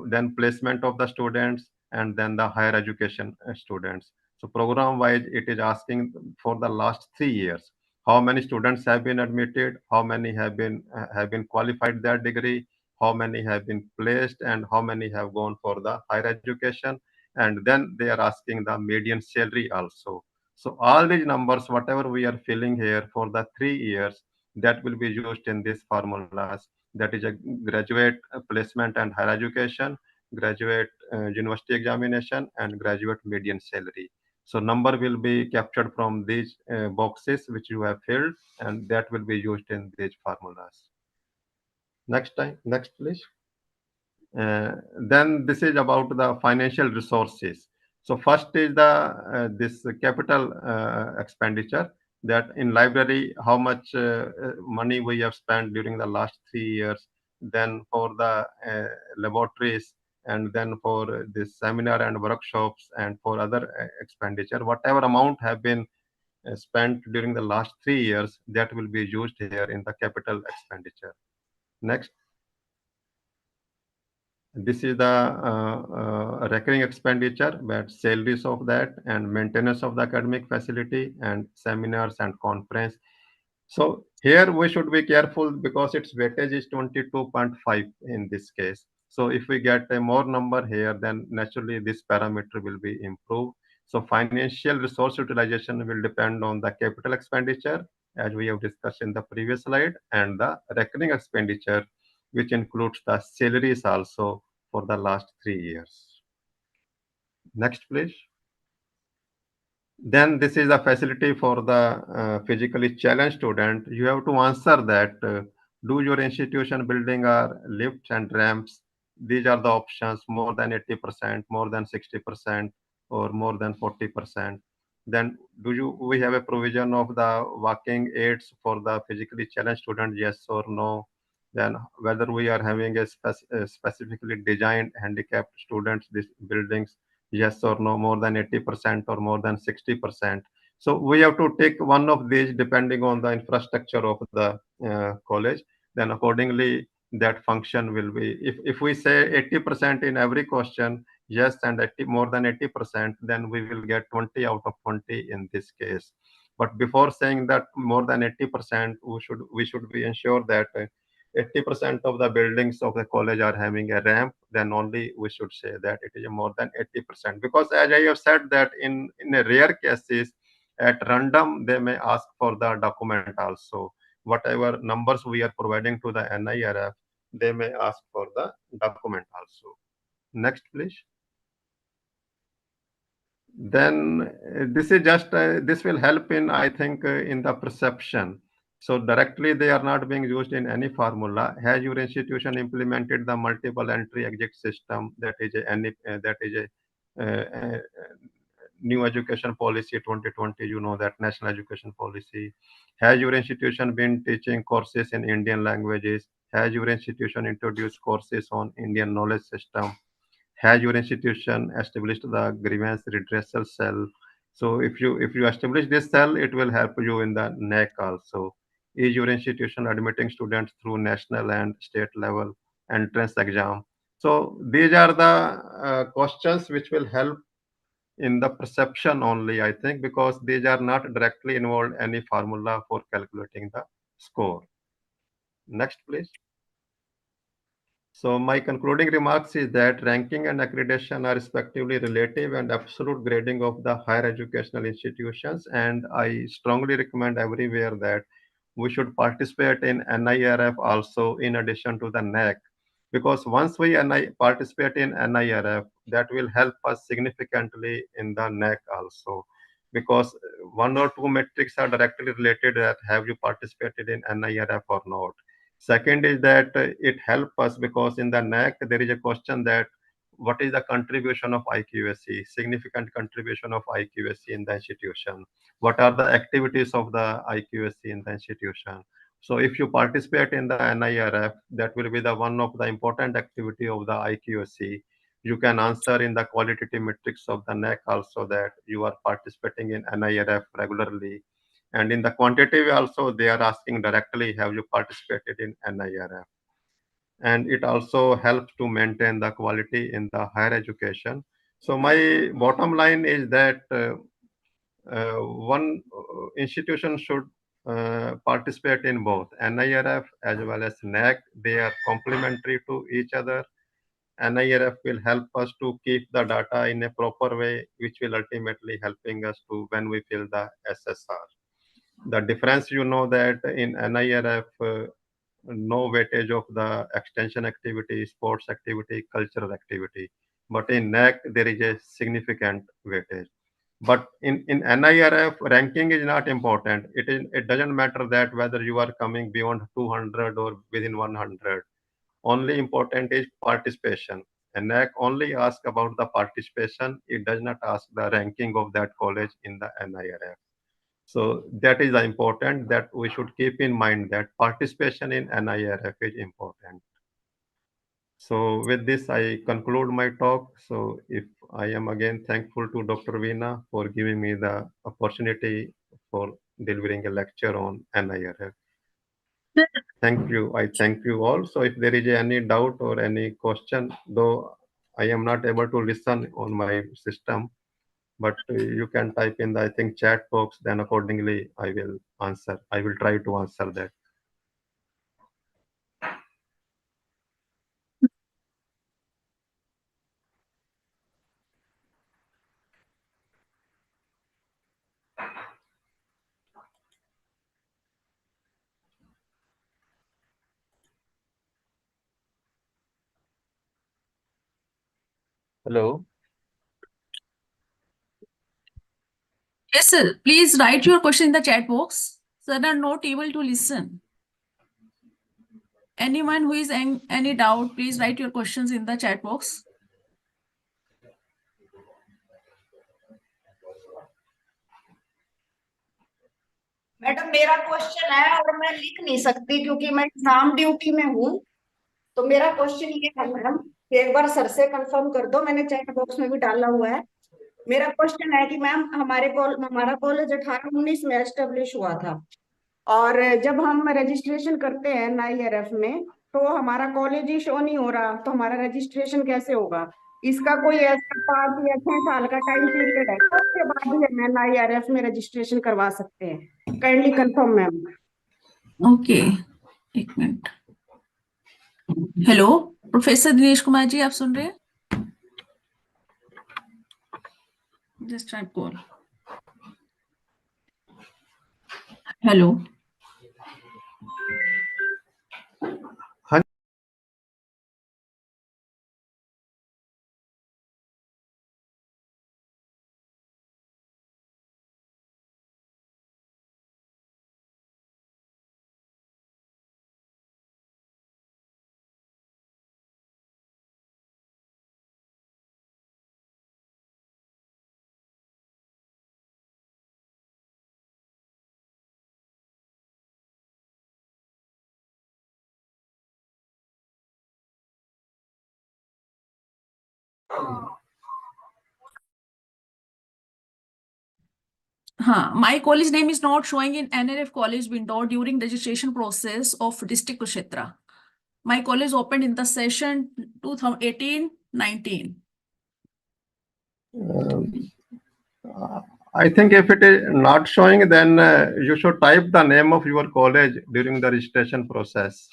Then placement of the students, and then the higher education students. So program wise, it is asking for the last 3 years. How many students have been admitted? How many have been qualified their degree? How many have been placed, and how many have gone for the higher education? And then they are asking the median salary also. So all these numbers, whatever we are filling here for the 3 years, that will be used in these formulas. That is a graduate placement and higher education, graduate university examination, and graduate median salary. So number will be captured from these boxes which you have filled, and that will be used in these formulas. Next, please. Then this is about the financial resources. So first is the this capital expenditure, that in library how much money we have spent during the last 3 years. Then for the laboratories, and then for this seminar and workshops, and for other expenditure, whatever amount have been spent during the last 3 years, that will be used here in the capital expenditure. Next. This is the recurring expenditure, but salaries of that, and maintenance of the academic facility, and seminars and conference. So here we should be careful because its weightage is 22.5 in this case. So if we get a more number here, then naturally this parameter will be improved. So financial resource utilization will depend on the capital expenditure, as we have discussed in the previous slide, and the recurring expenditure, which includes the salaries also for the last 3 years. Next, please. Then this is a facility for the physically challenged student. You have to answer that, do your institution building are lifts and ramps? These are the options: more than 80%, more than 60%, or more than 40%. Then we have a provision of the walking aids for the physically challenged student, yes or no? Then whether we are having a specifically designed handicapped students, these buildings, yes or no, more than 80% or more than 60%. So we have to take one of these depending on the infrastructure of the college. Then accordingly, that function will be, if we say 80% in every question, yes, and 80, more than 80%, then we will get 20 out of 20 in this case. But before saying that more than 80%, we should be ensure that 80% of the buildings of the college are having a ramp, then only we should say that it is more than 80%. Because as I have said that in a rare cases, at random, they may ask for the document also. Whatever numbers we are providing to the NIRF, they may ask for the document also. Next, please. Then this will help in, I think, in the perception. So directly they are not being used in any formula. Has your institution implemented the multiple entry exit system? That is a new education policy 2020, that national education policy. Has your institution been teaching courses in Indian languages? Has your institution introduced courses on Indian knowledge system? Has your institution established the grievance redressal cell? So if you establish this cell, it will help you in the NEC also. Is your institution admitting students through national and state level entrance exam? So these are the questions which will help in the perception only, I think, because these are not directly involved any formula for calculating the score. Next, please. So my concluding remarks is that ranking and accreditation are respectively relative and absolute grading of the higher educational institutions, and I strongly recommend everywhere that we should participate in NIRF also in addition to the NEC, because once we participate in NIRF, that will help us significantly in the NEC also, because one or two metrics are directly related, that have you participated in NIRF or not. Second is that it helps us because in the NAC there is a question that what is the contribution of IQSC, significant contribution of IQSC in the institution? What are the activities of the IQSC in the institution? So if you participate in the NIRF, that will be the one of the important activity of the IQSC. You can answer in the qualitative metrics of the NAC also that you are participating in NIRF regularly, and in the quantitative also, they are asking directly, have you participated in NIRF? And it also helps to maintain the quality in the higher education. So my bottom line is that one institution should participate in both NIRF as well as NAC. They are complementary to each other. NIRF will help us to keep the data in a proper way, which will ultimately helping us to when we fill the SSR. The difference, you know, that in NIRF, no weightage of the extension activity, sports activity, cultural activity. But in NAC, there is a significant weightage. But in NIRF, ranking is not important. It doesn't matter that whether you are coming beyond 200 or within 100. Only important is participation. And NAC only asks about the participation. It does not ask the ranking of that college in the NIRF. So that is important that we should keep in mind that participation in NIRF is important. So with this, I conclude my talk. So if I am again thankful to Dr. Veena for giving me the opportunity for delivering a lecture on NIRF. Thank you. I thank you all. So if there is any doubt or any question, though I am not able to listen on my system, but you can type in the, I think, chat box, then accordingly I will answer. I will try to answer that. Hello. Yes, sir. Please write your question in the chat box. Sir are not able to listen. Anyone who is in any doubt, please write your questions in the chat box. Madam मेरा question है और मैं लिख नहीं सकती क्योंकि मैं exam duty में हूँ। तो मेरा क्वेश्चन ये है मैडम, एक बार सर से कंफर्म कर दो, मैंने चैट बॉक्स में भी डाला हुआ है। मेरा क्वेश्चन है कि मैम हमारा कॉलेज 18-19 में एस्टेब्लिश हुआ था और जब हम रजिस्ट्रेशन करते हैं NIRF में तो हमारा कॉलेज ही शो नहीं हो रहा, तो हमारा रजिस्ट्रेशन कैसे होगा? इसका कोई ऐसा 5 या 6 साल का टाइम पीरियड है तो उसके बाद ही हम NIRF में रजिस्ट्रेशन करवा सकते हैं? Kindly confirm ma'am. ओके, एक minute. Hello professor Dinesh Kumar ji, आप सुन रहे हैं? Just type call. Hello. My college name is not showing in NRF college window during registration process of district Kshetra. My college opened in the session 2018-19. I think if it is not showing, then you should type the name of your college during the registration process.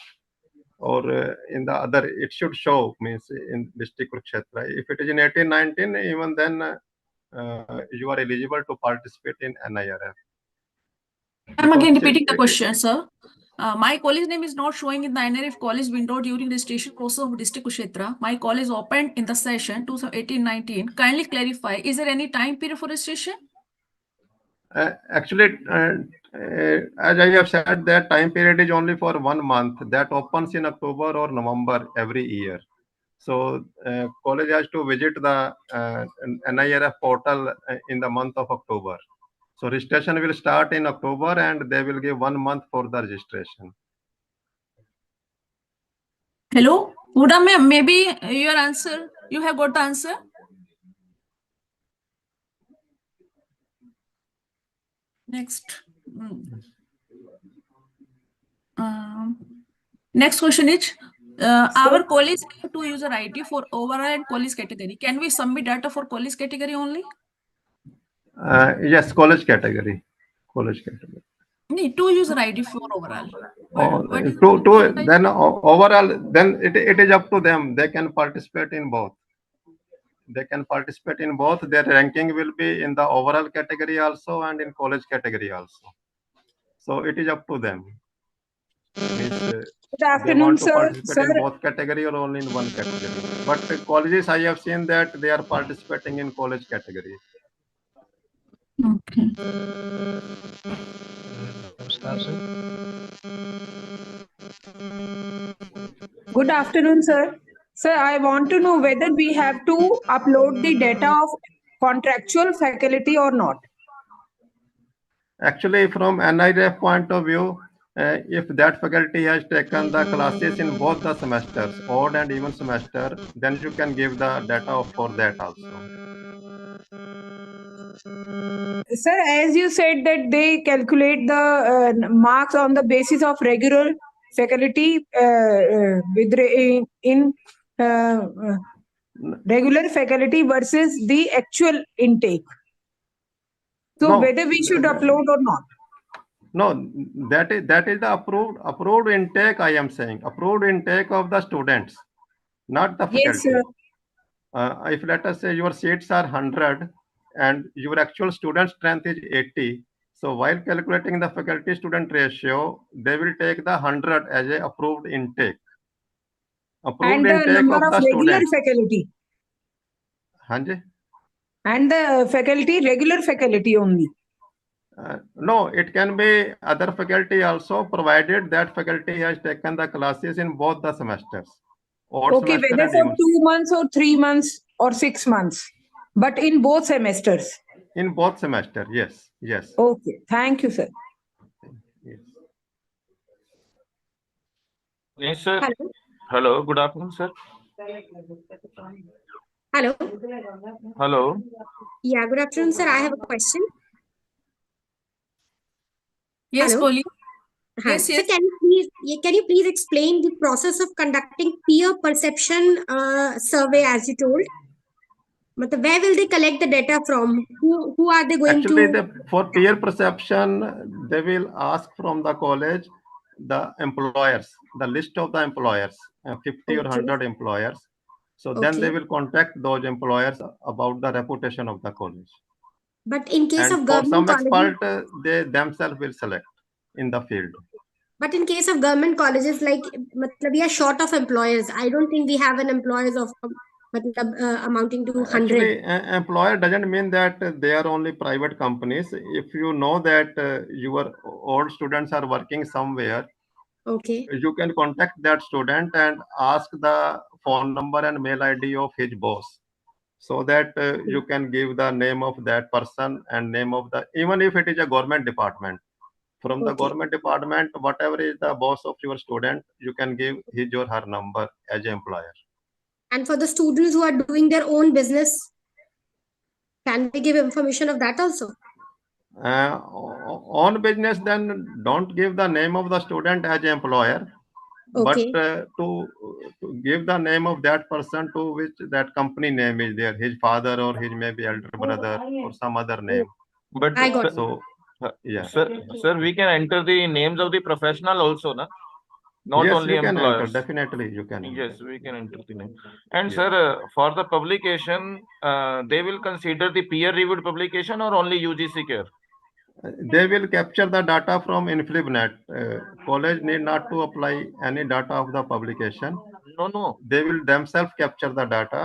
Or in the other, it should show, means in district Kurukshetra. If it is in 18-19, even then you are eligible to participate in NIRF. I'm again repeating the question, sir. My college name is not showing in the NRF college window during registration process of district Kshetra. My college opened in the session 2018-19. Kindly clarify, is there any time period for registration? Actually, as I have said, that time period is only for 1 month. That opens in October or November every year. So college has to visit the NIRF portal in the month of October. So registration will start in October and they will give 1 month for the registration. Hello, Uda ma'am, maybe your answer, you have got the answer? Next. Next question is, our college two user ID for overall and college category. Can we submit data for college category only? Yes, college category. College category. No, two user ID for overall. What is Then overall, then it is up to them. They can participate in both. They can participate in both. Their ranking will be in the overall category also and in college category also. So it is up to them. Means, Good they afternoon, want to sir. participate in both category or only in one category. But colleges, I have seen that they are participating in college category. Okay. Good afternoon, sir. Sir, I want to know whether we have to upload the data of contractual faculty or not. Actually, from NIRF point of view, if that faculty has taken the classes in both the semesters, odd and even semester, then you can give the data for that also. Sir, as you said that they calculate the marks on the basis of regular faculty in regular faculty versus the actual intake. So No, whether we should upload or not. No, that is the approved intake. I am saying approved intake of the students, not the faculty. Yes, sir. If let us say your seats are 100 and your actual student strength is 80, so while calculating the faculty student ratio, they will take the 100 as a approved intake. Approved And the intake number of of the regular students. faculty. Hanji? And the faculty, regular faculty only. No, it can be other faculty also, provided that faculty has taken the classes in both the semesters. Okay, Semester whether and for even 2 months or 3 months or 6 months, but in both semesters. in both semester, yes, yes. Okay, thank you, sir. Yes. Yes, sir. Hello. Hello. Good afternoon, sir. Hello. Hello. Yeah, good afternoon, sir. I have a question. Yes, Hello. Polly. Hi. Yes, So yes. can you please explain the process of conducting peer perception survey as you told? But where will they collect the data from? Who are they going Actually, to? for peer perception, they will ask from the college the employers, the list of the employers, 50 or 100 employers. So then they Okay. will contact those employers about the reputation of the college. But in case And of for some government colleges, expert, they themselves will select in the field. but in case of government colleges, like we are short of employers. I don't think we have an employers of amounting to 100. Actually, employer doesn't mean that they are only private companies. If you know that your old students are working somewhere, Okay. you can contact that student and ask the phone number and mail ID of his boss, so that you can give the name of that person and name of the, even if it is a government department, from the Okay. government department, whatever is the boss of your student, you can give his or her number as an employer. And for the students who are doing their own business, can we give information of that also? On business, then don't give the name of the student as an employer, Okay. but to give the name of that person to which that company name is there, his father or his maybe elder brother or some other name. But I got it. So yeah, sir, we can enter the names of the professional also, na? Not yes, only you can enter. employers. Definitely, you can. Yes, we can enter the name. And Yes. sir, for the publication, they will consider the peer-reviewed publication or only UGC care? They will capture the data from InflibNet. College need not to apply any data of the publication. No. They will themselves capture the data,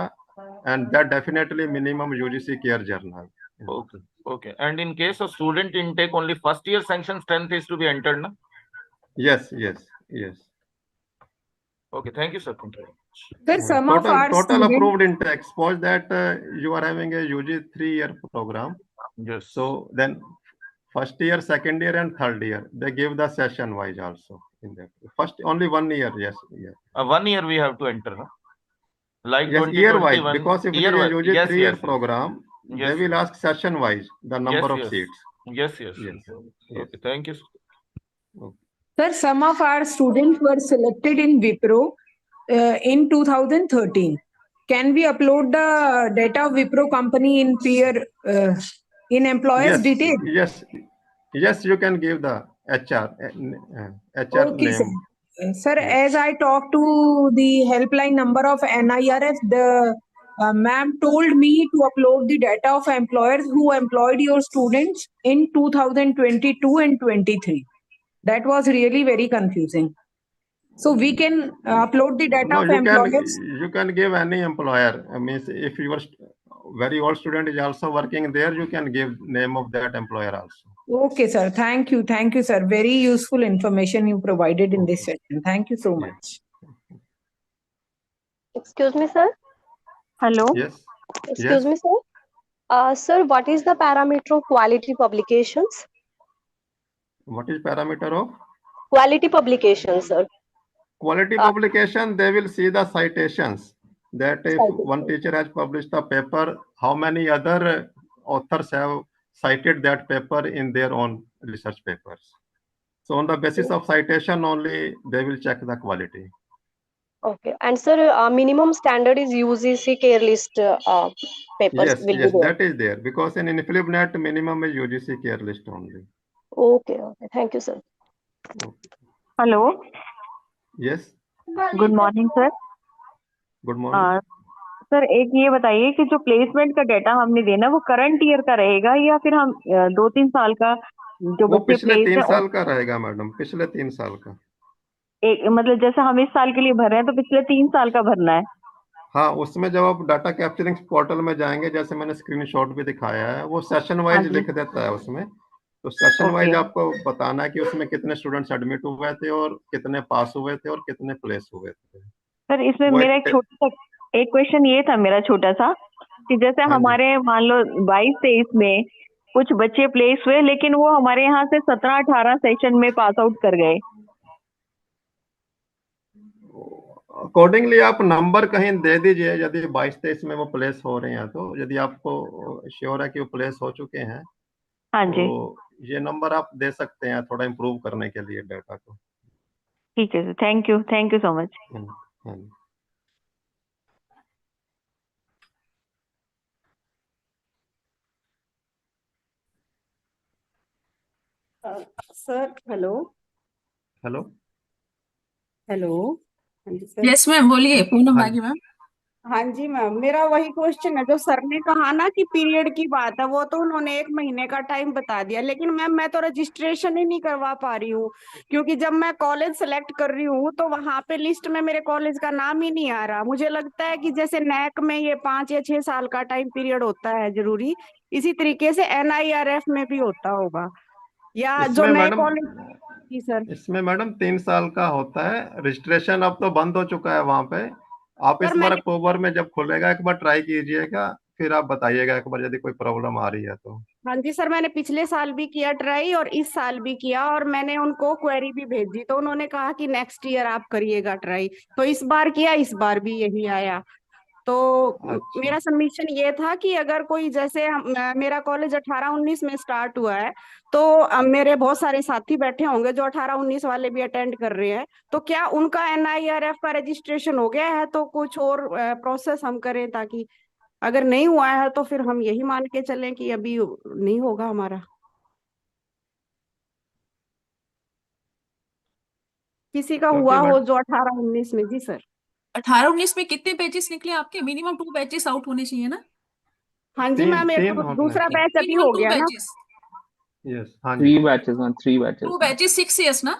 and that definitely minimum UGC care journal. Okay. And in case of student intake, only first year sanction strength is to be entered, na? Yes. Okay, thank you, sir. Thank you. Sir, some of our Total students, approved intake. Suppose that you are having a UG 3-year program. Yes. So then first year, second year, and third year, they give the session wise also in that. First only 1 year, yes. 1 year we have to enter, no? Like Yes, year wise, 2021. because if it is a UG 3-year program, they will ask session wise the number of seats. Yes. Okay, thank you. sir, some of our students were selected in Wipro in 2013. Can we upload the data of Wipro company in peer in employers detail? Yes, you can give the HR Okay, sir. name. Sir, as I talked to the helpline number of NIRF, the ma'am told me to upload the data of employers who employed your students in 2022 and 23. That was really very confusing. So we can upload the data No, of employers. you can give any employer. I mean, if your very old student is also working there, you can give name of that employer also. Okay, sir. Thank you. Thank you, sir. Very useful information you provided in this session. Thank you so much. Excuse me, sir. Hello. Yes. Excuse me, sir. Sir, what is the parameter of quality publications? What is parameter of? Quality publications, sir. Quality publication, they will see the citations. That if one teacher has published a paper, how many other authors have cited that paper in their own research papers. So on the basis of citation only, they will check the quality. Okay. And sir, minimum standard is UGC care list papers will be there. That is there because in Inflibnet minimum is UGC care list only. Okay. Okay. Thank you, sir. Hello. Yes. Good morning sir. Good morning. Sir एक ये बताइए कि जो placement का data हमने देना वो current year का रहेगा या फिर हम 2-3 साल का जो वो बच्चे पिछले प्लेस 3 है साल का रहेगा मैडम, पिछले 3 साल का. एक मतलब जैसे हम इस साल के लिए भर रहे हैं तो पिछले 3 साल का भरना है. हाँ, उसमें जब आप डाटा कैप्चरिंग पोर्टल में जाएंगे, जैसे मैंने स्क्रीनशॉट भी दिखाया है, वो सेशन वाइज लिख देता है उसमें. तो सेशन वाइज आपको बताना है कि उसमें कितने स्टूडेंट्स एडमिट हुए थे और कितने पास हुए थे और कितने प्लेस हुए थे. सर इसमें मेरा एक क्वेश्चन ये था मेरा छोटा सा कि जैसे हमारे मान लो 22-23 में कुछ बच्चे प्लेस हुए लेकिन वो हमारे यहाँ से 17-18 सेशन में पास आउट कर गए. अकॉर्डिंगली आप नंबर कहीं दे दीजिए यदि 22-23 में वो प्लेस हो रहे हैं. तो यदि आपको श्योर है कि वो प्लेस हो चुके हैं, हाँ जी, तो ये नंबर आप दे सकते हैं थोड़ा इम्प्रूव करने के लिए डाटा को. ठीक है sir. Thank you so much. Sir hello. Hello. हाँ जी सर. यस मैम बोलिए. पूनम बागी मैम. हाँ जी मैम, मेरा वही क्वेश्चन है जो सर ने कहा ना कि पीरियड की बात है, वो तो उन्होंने 1 महीने का टाइम बता दिया, लेकिन मैम मैं तो रजिस्ट्रेशन ही नहीं करवा पा रही हूँ क्योंकि जब मैं कॉलेज सेलेक्ट कर रही हूँ तो वहां पे लिस्ट में मेरे कॉलेज का नाम ही नहीं आ रहा. मुझे लगता है कि जैसे नैक में ये 5 या 6 साल का टाइम पीरियड होता है जरूरी, इसी तरीके से NIRF में भी होता होगा या जो नए कॉलेज. जी सर. इसमें मैडम 3 साल का होता है. रजिस्ट्रेशन अब तो बंद हो चुका है वहां पे. आप इस बार अक्टूबर में जब खुलेगा एक बार ट्राई कीजिएगा, फिर आप बताइएगा एक बार यदि कोई प्रॉब्लम आ रही है तो. हाँ जी सर, मैंने पिछले साल भी किया ट्राई और इस साल भी किया और मैंने उनको क्वेरी भी भेजी तो उन्होंने कहा कि नेक्स्ट ईयर आप करिएगा ट्राई. तो इस बार किया, इस बार भी यही आया. तो मेरा सबमिशन ये था कि अगर कोई जैसे मेरा कॉलेज 18-19 में स्टार्ट हुआ है तो मेरे बहुत सारे साथी बैठे होंगे जो 18-19 वाले भी अटेंड कर रहे हैं, तो क्या उनका NIRF का रजिस्ट्रेशन हो गया है तो कुछ और प्रोसेस हम करें, ताकि अगर नहीं हुआ है तो फिर हम यही मान के चलें कि अभी नहीं होगा हमारा. किसी का हुआ हो जो 18-19 में. जी सर. 18-19 में कितने बैचेस निकले आपके? मिनिमम 2 बैचेस आउट होने चाहिए ना? हाँ जी मैम, एक दूसरा बैच अभी हो गया ना. यस. हाँ जी. 3 batches, 3 batches. 2 बैचेस 6 इयर्स ना?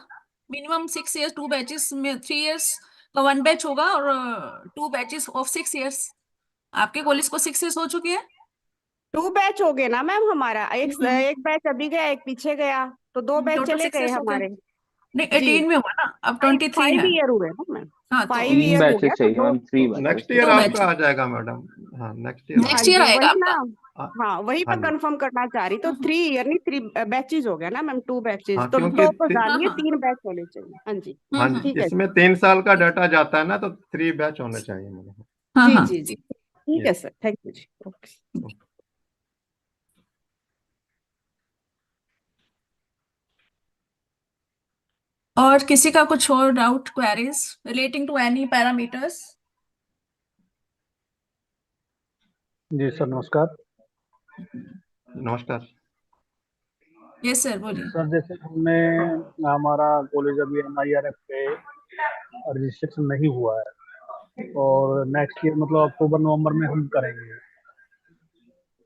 Minimum 6 years. 2 बैचेस में 3 इयर्स का 1 बैच होगा और 2 बैचेस ऑफ 6 इयर्स. आपके कॉलेज को 6 इयर्स हो चुके हैं? 2 बैच हो गए ना मैम हमारा. एक बैच अभी गया, एक पीछे गया, तो 2 बैच चले गए हमारे. नहीं 18 में हुआ ना, अब 23 है. 5 ईयर हुए ना मैम. हाँ, 5 3 ईयर हो batches गया. चाहिए मैम, 3 batches. नेक्स्ट ईयर आपका आ जाएगा मैडम. हाँ, नेक्स्ट ईयर आएगा वही ना. आपका. हाँ, वही मैं कंफर्म करना चाह रही. तो 3 ईयर नहीं, 3 बैचेज हो गया ना मैम. 2 बैचेज तो क्योंकि 2 को डालिए, 3 बैच होने चाहिए. हाँ जी. हाँ जी, ठीक है. इसमें 3 साल का डाटा जाता है ना, तो 3 बैच होने चाहिए मैडम. जी जी जी. ठीक है सर. थैंक यू जी. ओके. और किसी का कुछ और doubt, queries relating to any parameters? जी सर, नमस्कार। नमस्कार। यस सर, बोलिए। सर जैसे हमने, हमारा कॉलेज अभी NIRF पे रजिस्ट्रेशन नहीं हुआ है और नेक्स्ट ईयर मतलब अक्टूबर नवंबर में हम करेंगे,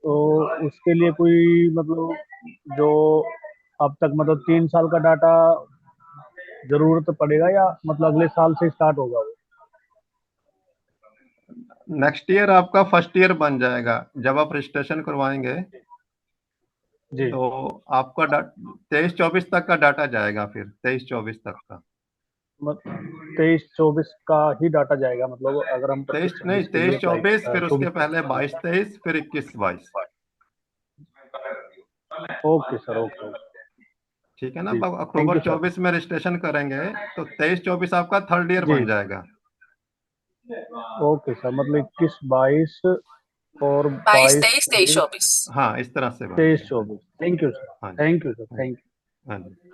तो उसके लिए कोई मतलब जो अब तक मतलब 3 साल का डाटा जरूरत पड़ेगा या मतलब अगले साल से स्टार्ट होगा वो? नेक्स्ट ईयर आपका फर्स्ट ईयर बन जाएगा जब आप रजिस्ट्रेशन करवाएंगे, जी। तो आपका 23-24 तक का डाटा जाएगा, फिर 23-24 तक का। 23-24 का ही डाटा जाएगा, मतलब अगर हम 23 नहीं, 25-26 के लिए अप्लाई 23-24, फिर उसके 24। पहले 22-23, फिर 21-22। Okay sir, okay. ठीक है ना। जी, अब थैंक अक्टूबर यू सर। 24 में रजिस्ट्रेशन करेंगे तो 23-24 आपका थर्ड ईयर जी, बन जाएगा। ओके सर, मतलब 21-22 और 22-23, 22-23, 23-24। हाँ, इस तरह से बन जाएगा। 23-24। थैंक यू सर, हाँ जी, थैंक यू सर, हाँ जी, थैंक यू। हाँ जी।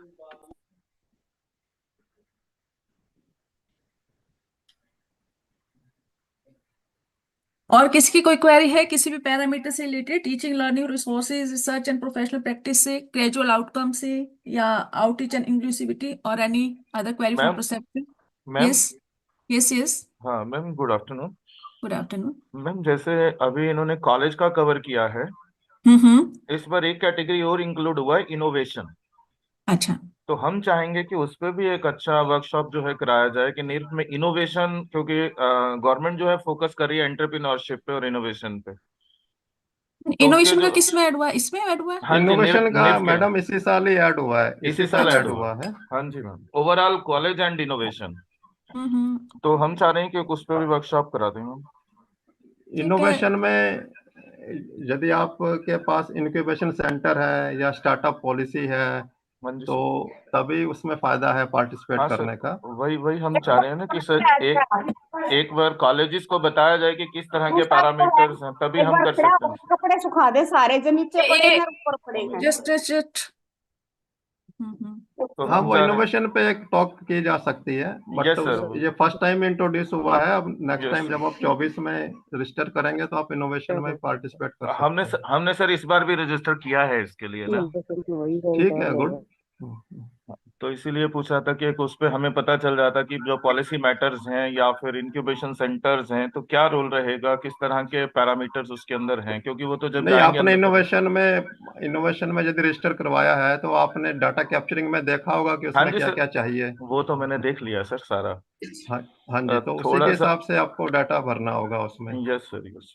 और किसी की कोई क्वेरी है किसी भी पैरामीटर से related, teaching, learning, resources, research and professional practice से, ग्रेजुअल आउटकम से, या आउटरीच एंड इंक्लूसिविटी, और any other query from ma'am perception? Ma'am yes, yes, yes. हाँ ma'am, good afternoon. Good afternoon. Ma'am जैसे अभी इन्होंने कॉलेज का कवर किया है, हम्म। इस बार एक कैटेगरी और इंक्लूड हुआ है, इनोवेशन। अच्छा। तो हम चाहेंगे कि उस पर भी एक अच्छा वर्कशॉप जो है कराया जाए कि निफ्ट में इनोवेशन, क्योंकि गवर्नमेंट जो है फोकस कर रही है एंटरप्रेन्योरशिप पे और इनोवेशन पे। तो उसके इनोवेशन का जो, किस में ऐड हुआ है? इसमें ऐड हुआ है? हाँ जी, इनोवेशन का निफ्ट के मैडम इसी साल ही ऐड हुआ है, इसी इसी साल साल ऐड ऐड हुआ। हुआ है। हाँ जी ma'am, overall college and innovation. हम्म। तो हम चाह रहे हैं कि उस पर भी वर्कशॉप करा दें मैम। ठीक है। इनोवेशन में यदि आपके पास इंक्यूबेशन सेंटर है या स्टार्टअप पॉलिसी है, हाँ जी तो सर। तभी उसमें फायदा है पार्टिसिपेट हाँ सर, करने का। वही वही हम चाह रहे हैं ना कि सर एक बार कॉलेजेस को बताया जाए कि किस तरह के पैरामीटर्स हैं, तभी एक हम बार कर खड़ा सकते हो, हैं। कपड़े सुखा दे सारे जो नीचे पड़े ये हैं ऊपर पड़े हैं। जस्ट जस्ट हम्म। तो हाँ, हम वो चाह रहे इनोवेशन पे एक टॉक की जा सकती है, हैं। But yes sir. ये फर्स्ट टाइम इंट्रोड्यूस हुआ है। अब नेक्स्ट यस टाइम सर। जब आप 24 में रजिस्टर करेंगे तो आप इनोवेशन में पार्टिसिपेट कर सकते हैं। हमने सर इस बार भी रजिस्टर किया है इसके लिए ना। ठीक है, गुड। तो इसीलिए पूछ रहा था कि एक उस पे हमें पता चल जाता कि जो पॉलिसी मैटर्स हैं या फिर इंक्यूबेशन सेंटर्स हैं, तो क्या रोल रहेगा, किस तरह के पैरामीटर्स उसके अंदर हैं, क्योंकि वो तो जब नहीं, जाएंगे आपने अंदर पता। इनोवेशन में यदि रजिस्टर करवाया है तो आपने डाटा कैप्चरिंग में देखा होगा कि हाँ उसमें जी क्या सर, क्या चाहिए। वो तो मैंने देख लिया सर सारा। हाँ, हाँ जी, तो उसी के थोड़ा सा। हिसाब से आपको डाटा भरना होगा उसमें। Yes sir, yes.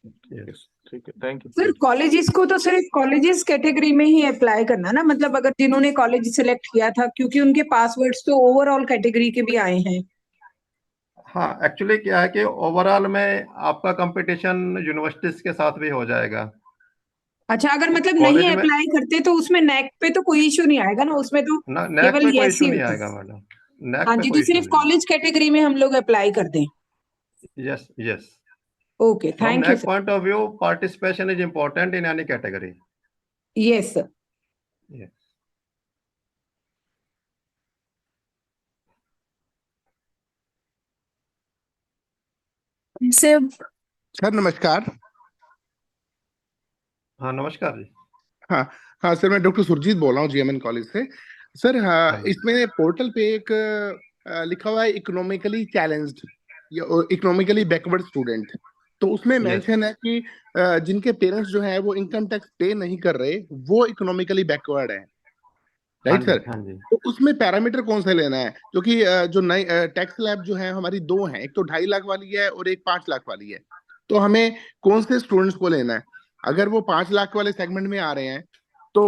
ठीक है, यस। ठीक है, थैंक सर यू। कॉलेजेस को तो सिर्फ कॉलेजेस कैटेगरी में ही अप्लाई करना ना, मतलब अगर जिन्होंने कॉलेज सिलेक्ट किया था, क्योंकि उनके पासवर्ड्स तो ओवरऑल कैटेगरी के भी आए हैं। हाँ, एक्चुअली क्या है कि ओवरऑल में आपका कंपटीशन यूनिवर्सिटीज के साथ भी हो जाएगा। अच्छा, अगर मतलब नहीं कॉलेज में अप्लाई करते तो उसमें नैक पे तो कोई इश्यू नहीं आएगा ना, उसमें तो नैक केवल पे कोई यस इशू ही नहीं होता आएगा है। मैडम। नैक हाँ पे जी, तो कोई इशू सिर्फ नहीं है। कॉलेज कैटेगरी में हम लोग अप्लाई कर दें। Yes, yes. Okay, from thank you NAAC sir. Point of view, participation is important in any category. Yes sir. Yes. से सर नमस्कार। हाँ, नमस्कार जी। हाँ हाँ सर, मैं डॉक्टर सुरजीत बोल रहा हूँ GMN कॉलेज से। सर हाँ, हाँ जी। इसमें पोर्टल पे एक लिखा हुआ है इकोनॉमिकली चैलेंज्ड या इकोनॉमिकली बैकवर्ड स्टूडेंट। तो उसमें यस। मेंशन है कि जिनके पेरेंट्स जो है वो इनकम टैक्स पे नहीं कर रहे, वो इकोनॉमिकली बैकवर्ड है, हाँ राइट जी, सर? हाँ जी। तो उसमें पैरामीटर कौन सा लेना है? क्योंकि जो नई टैक्स स्लैब जो है हमारी दो हैं, एक तो 2.5 लाख वाली है और एक 5 लाख वाली है। तो हमें कौन से स्टूडेंट्स को लेना है? अगर वो 5 लाख वाले सेगमेंट में आ रहे हैं तो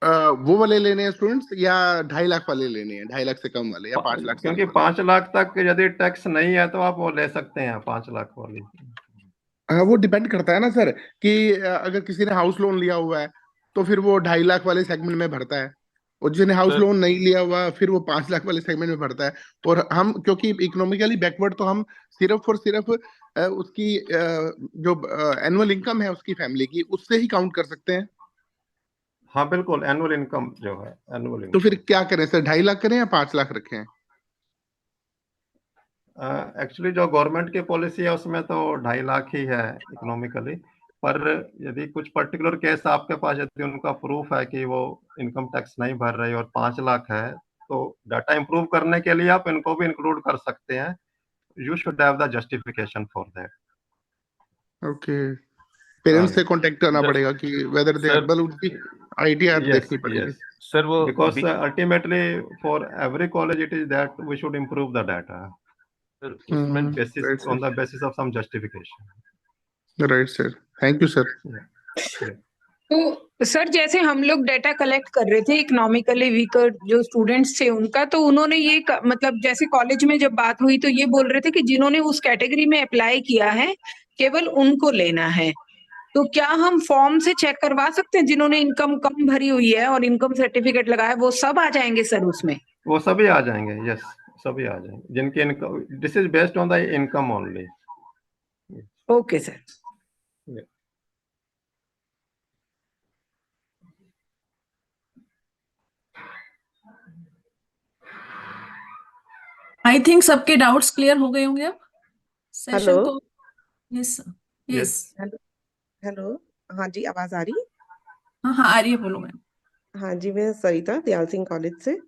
वो वाले लेने हैं स्टूडेंट्स, या 2.5 लाख वाले लेने हैं, 2.5 लाख से कम वाले, या 5 लाख से क्योंकि कम 5 लाख तक यदि टैक्स नहीं है तो आप वो ले सकते हैं, 5 लाख वाली। वाले? वो डिपेंड करता है ना सर कि अगर किसी ने हाउस लोन लिया हुआ है तो फिर वो 2.5 लाख वाले सेगमेंट में भरता है, और जिसने हाउस सर लोन नहीं लिया हुआ फिर वो 5 लाख वाले सेगमेंट में भरता है। और हम क्योंकि इकोनॉमिकली बैकवर्ड, तो हम सिर्फ और सिर्फ उसकी जो एनुअल इनकम है उसकी फैमिली की, उससे ही काउंट कर सकते हैं। हाँ बिल्कुल, एनुअल इनकम जो है, एनुअल तो फिर इनकम। क्या करें सर, 2.5 लाख करें या 5 लाख रखें? एक्चुअली जो गवर्नमेंट की पॉलिसी है उसमें तो 2.5 लाख ही है इकोनॉमिकली, पर यदि कुछ पर्टिकुलर केस आपके पास, यदि उनका प्रूफ है कि वो इनकम टैक्स नहीं भर रही और 5 लाख है, तो डाटा इम्प्रूव करने के लिए आप इनको भी इंक्लूड कर सकते हैं। You should have the justification for that. Okay, parents से कांटेक्ट करना जस्ट पड़ेगा कि वेदर दे सर, बल उनकी आईटीआर Yes, देखनी पड़ेगी। yes. सर वो Because ultimately for every college it is that we should improve the data sir उसमें basis right on the basis of some justification. Sir, right sir, thank you sir. Yeah, yeah. तो sir जैसे हम लोग data collect कर रहे थे economically weaker जो students थे उनका, तो उन्होंने ये मतलब जैसे कॉलेज में जब बात हुई तो ये बोल रहे थे कि जिन्होंने उस कैटेगरी में अप्लाई किया है केवल उनको लेना है। तो क्या हम फॉर्म से चेक करवा सकते हैं जिन्होंने इनकम कम भरी हुई है और इनकम सर्टिफिकेट लगाया, वो सब आ जाएंगे सर उसमें? वो सभी आ जाएंगे, यस, सभी आ जाएंगे जिनकी income, this is based on the income only. Okay sir. I think सबके डाउट्स क्लियर हो गए होंगे अब सेशन हेलो। को। Yes yes. हेलो। हेलो। हाँ जी, आवाज आ रही? हाँ हाँ आ रही है, बोलो मैम। हाँ जी, मैं सरिता दयाल सिंह कॉलेज से।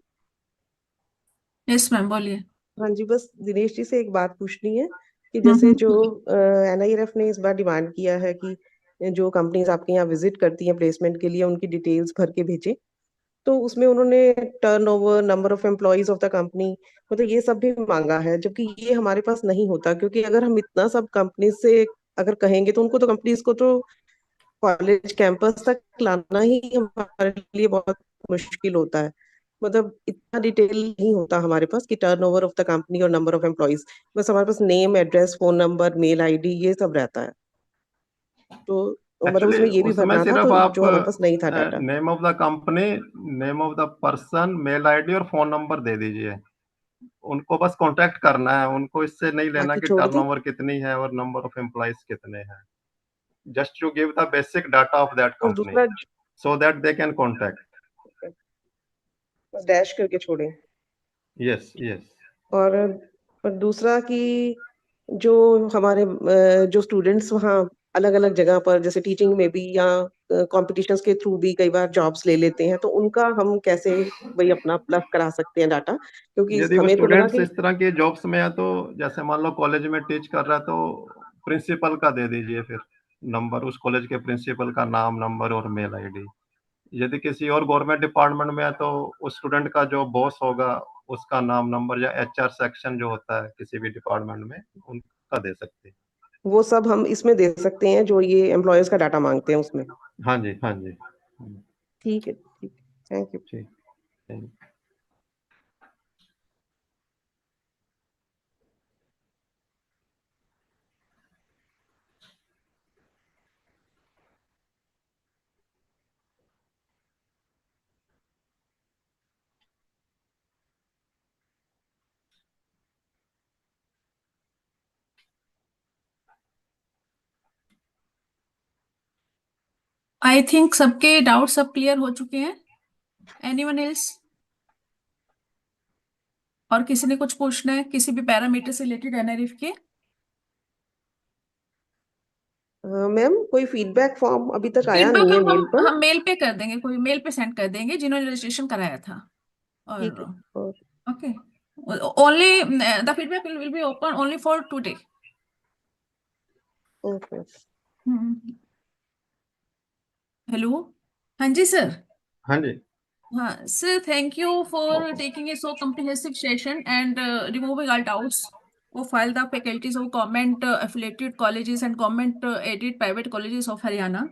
यस मैम बोलिए। हाँ जी, बस दिनेश जी से एक बात पूछनी है कि हम्म, जैसे जो हम्म। एनआईआरएफ ने इस बार डिमांड किया है कि जो कंपनीज आपके यहाँ विजिट करती हैं प्लेसमेंट के लिए उनकी डिटेल्स भर के भेजें, तो उसमें उन्होंने turnover, number of employees of the company, मतलब ये सब भी मांगा है, जबकि ये हमारे पास नहीं होता। क्योंकि अगर हम इतना सब कंपनी से अगर कहेंगे तो उनको तो कंपनीज को तो कॉलेज कैंपस तक लाना ही हमारे लिए बहुत मुश्किल होता है। मतलब इतना डिटेल नहीं होता हमारे पास कि टर्नओवर ऑफ द कंपनी और नंबर ऑफ एम्प्लॉयज। बस हमारे पास name, address, phone number, mail ID ये सब रहता है। तो मतलब एक्चुअली उसमें ये भी उसमें भरना था, सिर्फ तो आप जो हमारे पास नहीं था data. Name of the company, name of the person, mail ID और फोन नंबर दे दीजिए। उनको बस कांटेक्ट करना है, उनको इससे नहीं लेना बाकी कि छोड़ दें। टर्नओवर कितनी है और नंबर ऑफ एम्प्लॉइज कितने हैं। Just to give the basic data of that और company दूसरा so that they can contact. Dash करके छोड़ें। Yes, yes. और दूसरा कि जो हमारे जो स्टूडेंट्स वहाँ अलग अलग जगह पर जैसे टीचिंग में भी या कॉम्पिटिशन्स के थ्रू भी कई बार जॉब्स ले लेते हैं, तो उनका हम कैसे वही अपना प्लस करा सकते हैं डाटा? क्योंकि यदि वो हमें तो लगा स्टूडेंट्स कि इस तरह की जॉब्स में है, तो जैसे मान लो कॉलेज में टीच कर रहा है तो प्रिंसिपल का दे दीजिए फिर नंबर, उस कॉलेज के प्रिंसिपल का नाम, नंबर और मेल आईडी। यदि किसी और गवर्नमेंट डिपार्टमेंट में है तो उस स्टूडेंट का जो बॉस होगा उसका नाम, नंबर, या एचआर सेक्शन जो होता है किसी भी डिपार्टमेंट में, उनका दे सकते हैं। वो सब हम इसमें दे सकते हैं जो ये एम्प्लॉयर्स का डाटा मांगते हैं उसमें। हाँ जी, हाँ जी। ठीक है, ठीक, थैंक यू। ठीक, थैंक यू। आई थिंक सबके डाउट सब क्लियर हो चुके हैं। Anyone else? और किसी ने कुछ पूछना है किसी भी पैरामीटर से रिलेटेड एनआरएफ के? मैम, कोई फीडबैक फॉर्म अभी तक आया फीडबैक नहीं है मेल पर? हम मेल पे कर देंगे, कोई मेल पे सेंड कर देंगे जिन्होंने रजिस्ट्रेशन कराया था। ठीक और है। Okay, only the feedback will be open only for today. Okay. Hello, हाँ जी सर। हाँ जी। Sir, thank you for taking a so comprehensive session and removing all doubts of all the faculties of government affiliated colleges and government aided private colleges of Haryana.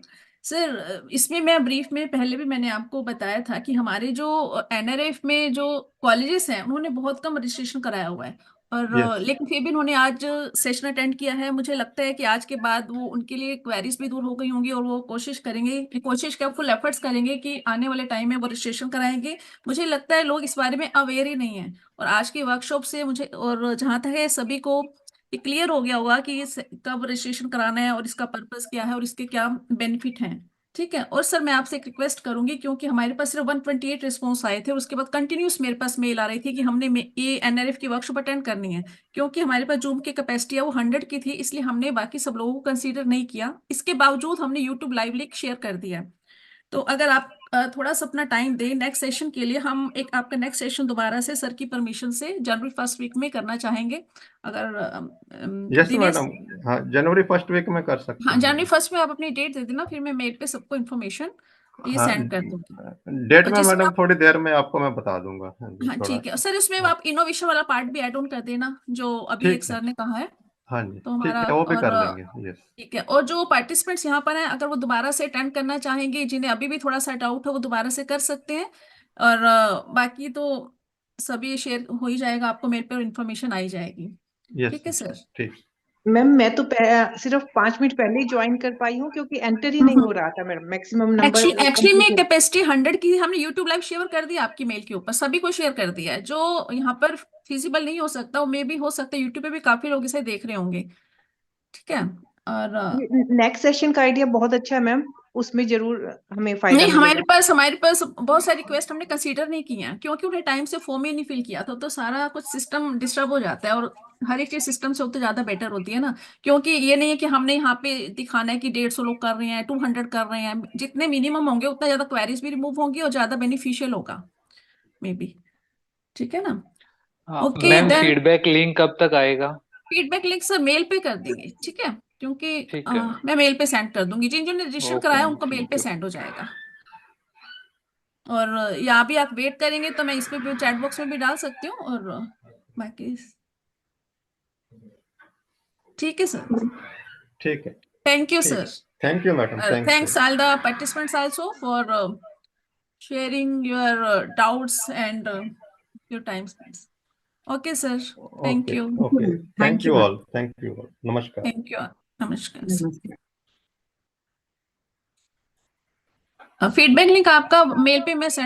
Sir इसमें मैं brief में पहले भी मैंने आपको बताया था कि हमारे जो एनआरएफ में जो कॉलेजेस हैं उन्होंने बहुत कम रजिस्ट्रेशन कराया हुआ है, और Yes. लेकिन फिर भी उन्होंने आज सेशन अटेंड किया है। मुझे लगता है कि आज के बाद वो उनके लिए क्वेरीज भी दूर हो गई होंगी और वो कोशिश क्या फुल एफर्ट्स करेंगे कि आने वाले टाइम में वो रजिस्ट्रेशन कराएंगे। मुझे लगता है लोग इस बारे में अवेयर ही नहीं है, और आज की वर्कशॉप से मुझे, और जहाँ तक है सभी को क्लियर हो गया होगा कि कब रजिस्ट्रेशन कराना है और इसका पर्पस क्या है और इसके क्या बेनिफिट हैं। ठीक है। और सर मैं आपसे एक रिक्वेस्ट करूंगी, क्योंकि हमारे पास सिर्फ 128 रिस्पॉन्स आए थे, उसके बाद कंटिन्यूस मेरे पास मेल आ रही थी कि हमने ये एनआरएफ की वर्कशॉप अटेंड करनी है। क्योंकि हमारे पास जूम की कैपेसिटी है वो 100 की थी, इसलिए हमने बाकी सब लोगों को कंसीडर नहीं किया। इसके बावजूद हमने यूट्यूब लाइव लिंक शेयर कर दिया है। तो अगर आप थोड़ा सा अपना टाइम दें नेक्स्ट सेशन के लिए, हम एक आपका नेक्स्ट सेशन दोबारा से सर की परमिशन से जनवरी फर्स्ट वीक में करना चाहेंगे। अगर यस दिनेश, मैडम, हाँ जनवरी फर्स्ट वीक में कर सकते हाँ हैं जनवरी मैडम। फर्स्ट में आप अपनी डेट दे देना, फिर मैं मेल पे सबको इन्फॉर्मेशन ये हाँ, सेंड कर दूंगी। डेट में जिसमें मैडम आप, थोड़ी देर में आपको मैं बता दूंगा। हाँ जी, हाँ थोड़ा। ठीक है सर, इसमें हाँ, आप इनोवेशन वाला पार्ट भी ऐड ऑन कर देना जो अभी एक ठीक है। सर ने कहा है। हाँ जी, तो ठीक हमारा, है, वो भी और कर लेंगे। यस। ठीक है। और जो पार्टिसिपेंट्स यहाँ पर हैं, अगर वो दोबारा से अटेंड करना चाहेंगे, जिन्हें अभी भी थोड़ा सा डाउट है, वो दोबारा से कर सकते हैं। और बाकी तो सभी शेयर हो ही जाएगा, आपको मेल पर इन्फॉर्मेशन आई जाएगी। यस ठीक है सर। ठीक। मैम मैं तो सिर्फ 5 मिनट पहले ही ज्वाइन कर पाई हूँ क्योंकि एंटर ही नहीं हो रहा था मैडम, मैक्सिमम नंबर एक्चुअली में कैपेसिटी 100 की हमने यूट्यूब लाइव शेयर कर दिया आपकी मेल के ऊपर, सभी को शेयर कर दिया है। जो यहाँ पर फिजिबल नहीं हो सकता, वो मे भी हो सकता है यूट्यूब पे भी काफी लोग इसे देख रहे होंगे। ठीक है। और नेक्स्ट सेशन का आइडिया बहुत अच्छा है मैम, उसमें जरूर हमें फायदा नहीं, मिलेगा। हमारे पास बहुत सारी रिक्वेस्ट हमने कंसीडर नहीं की हैं, क्योंकि उन्हें टाइम से फॉर्म ही नहीं फिल किया था। तो सारा कुछ सिस्टम डिस्टर्ब हो जाता है, और हर एक चीज सिस्टम से होते ज्यादा बेटर होती है ना। क्योंकि ये नहीं है कि हमने यहाँ पे दिखाना है कि 150 लोग कर रहे हैं, 200 कर रहे हैं। जितने मिनिमम होंगे उतना ज्यादा क्वेरीज भी रिमूव होंगी और ज्यादा बेनिफिशियल होगा मे बी। ठीक है ना। Okay ma'am then, feedback link कब तक आएगा? फीडबैक लिंक सर मेल पे कर देंगे, ठीक है। क्योंकि ठीक है। मैं मेल पे सेंड कर दूंगी, जिन जिन ने रजिस्टर ओके कराया मैम, उनको मेल थैंक पे यू। सेंड हो जाएगा। और यहाँ भी आप वेट करेंगे तो मैं इस पे भी चैट बॉक्स में भी डाल सकती हूँ। और बाकी ठीक है सर। ठीक है। थैंक यू ठीक सर। है। Thank you madam, thank Thanks you. all the participants also for sharing your doubts and your time spent. Okay sir, thank okay you. Okay, thank thank you you ma'am. All, thank you all, नमस्कार। Thank you. नमस्कार sir. नमस्ते। Feedback link आपका mail पे मैं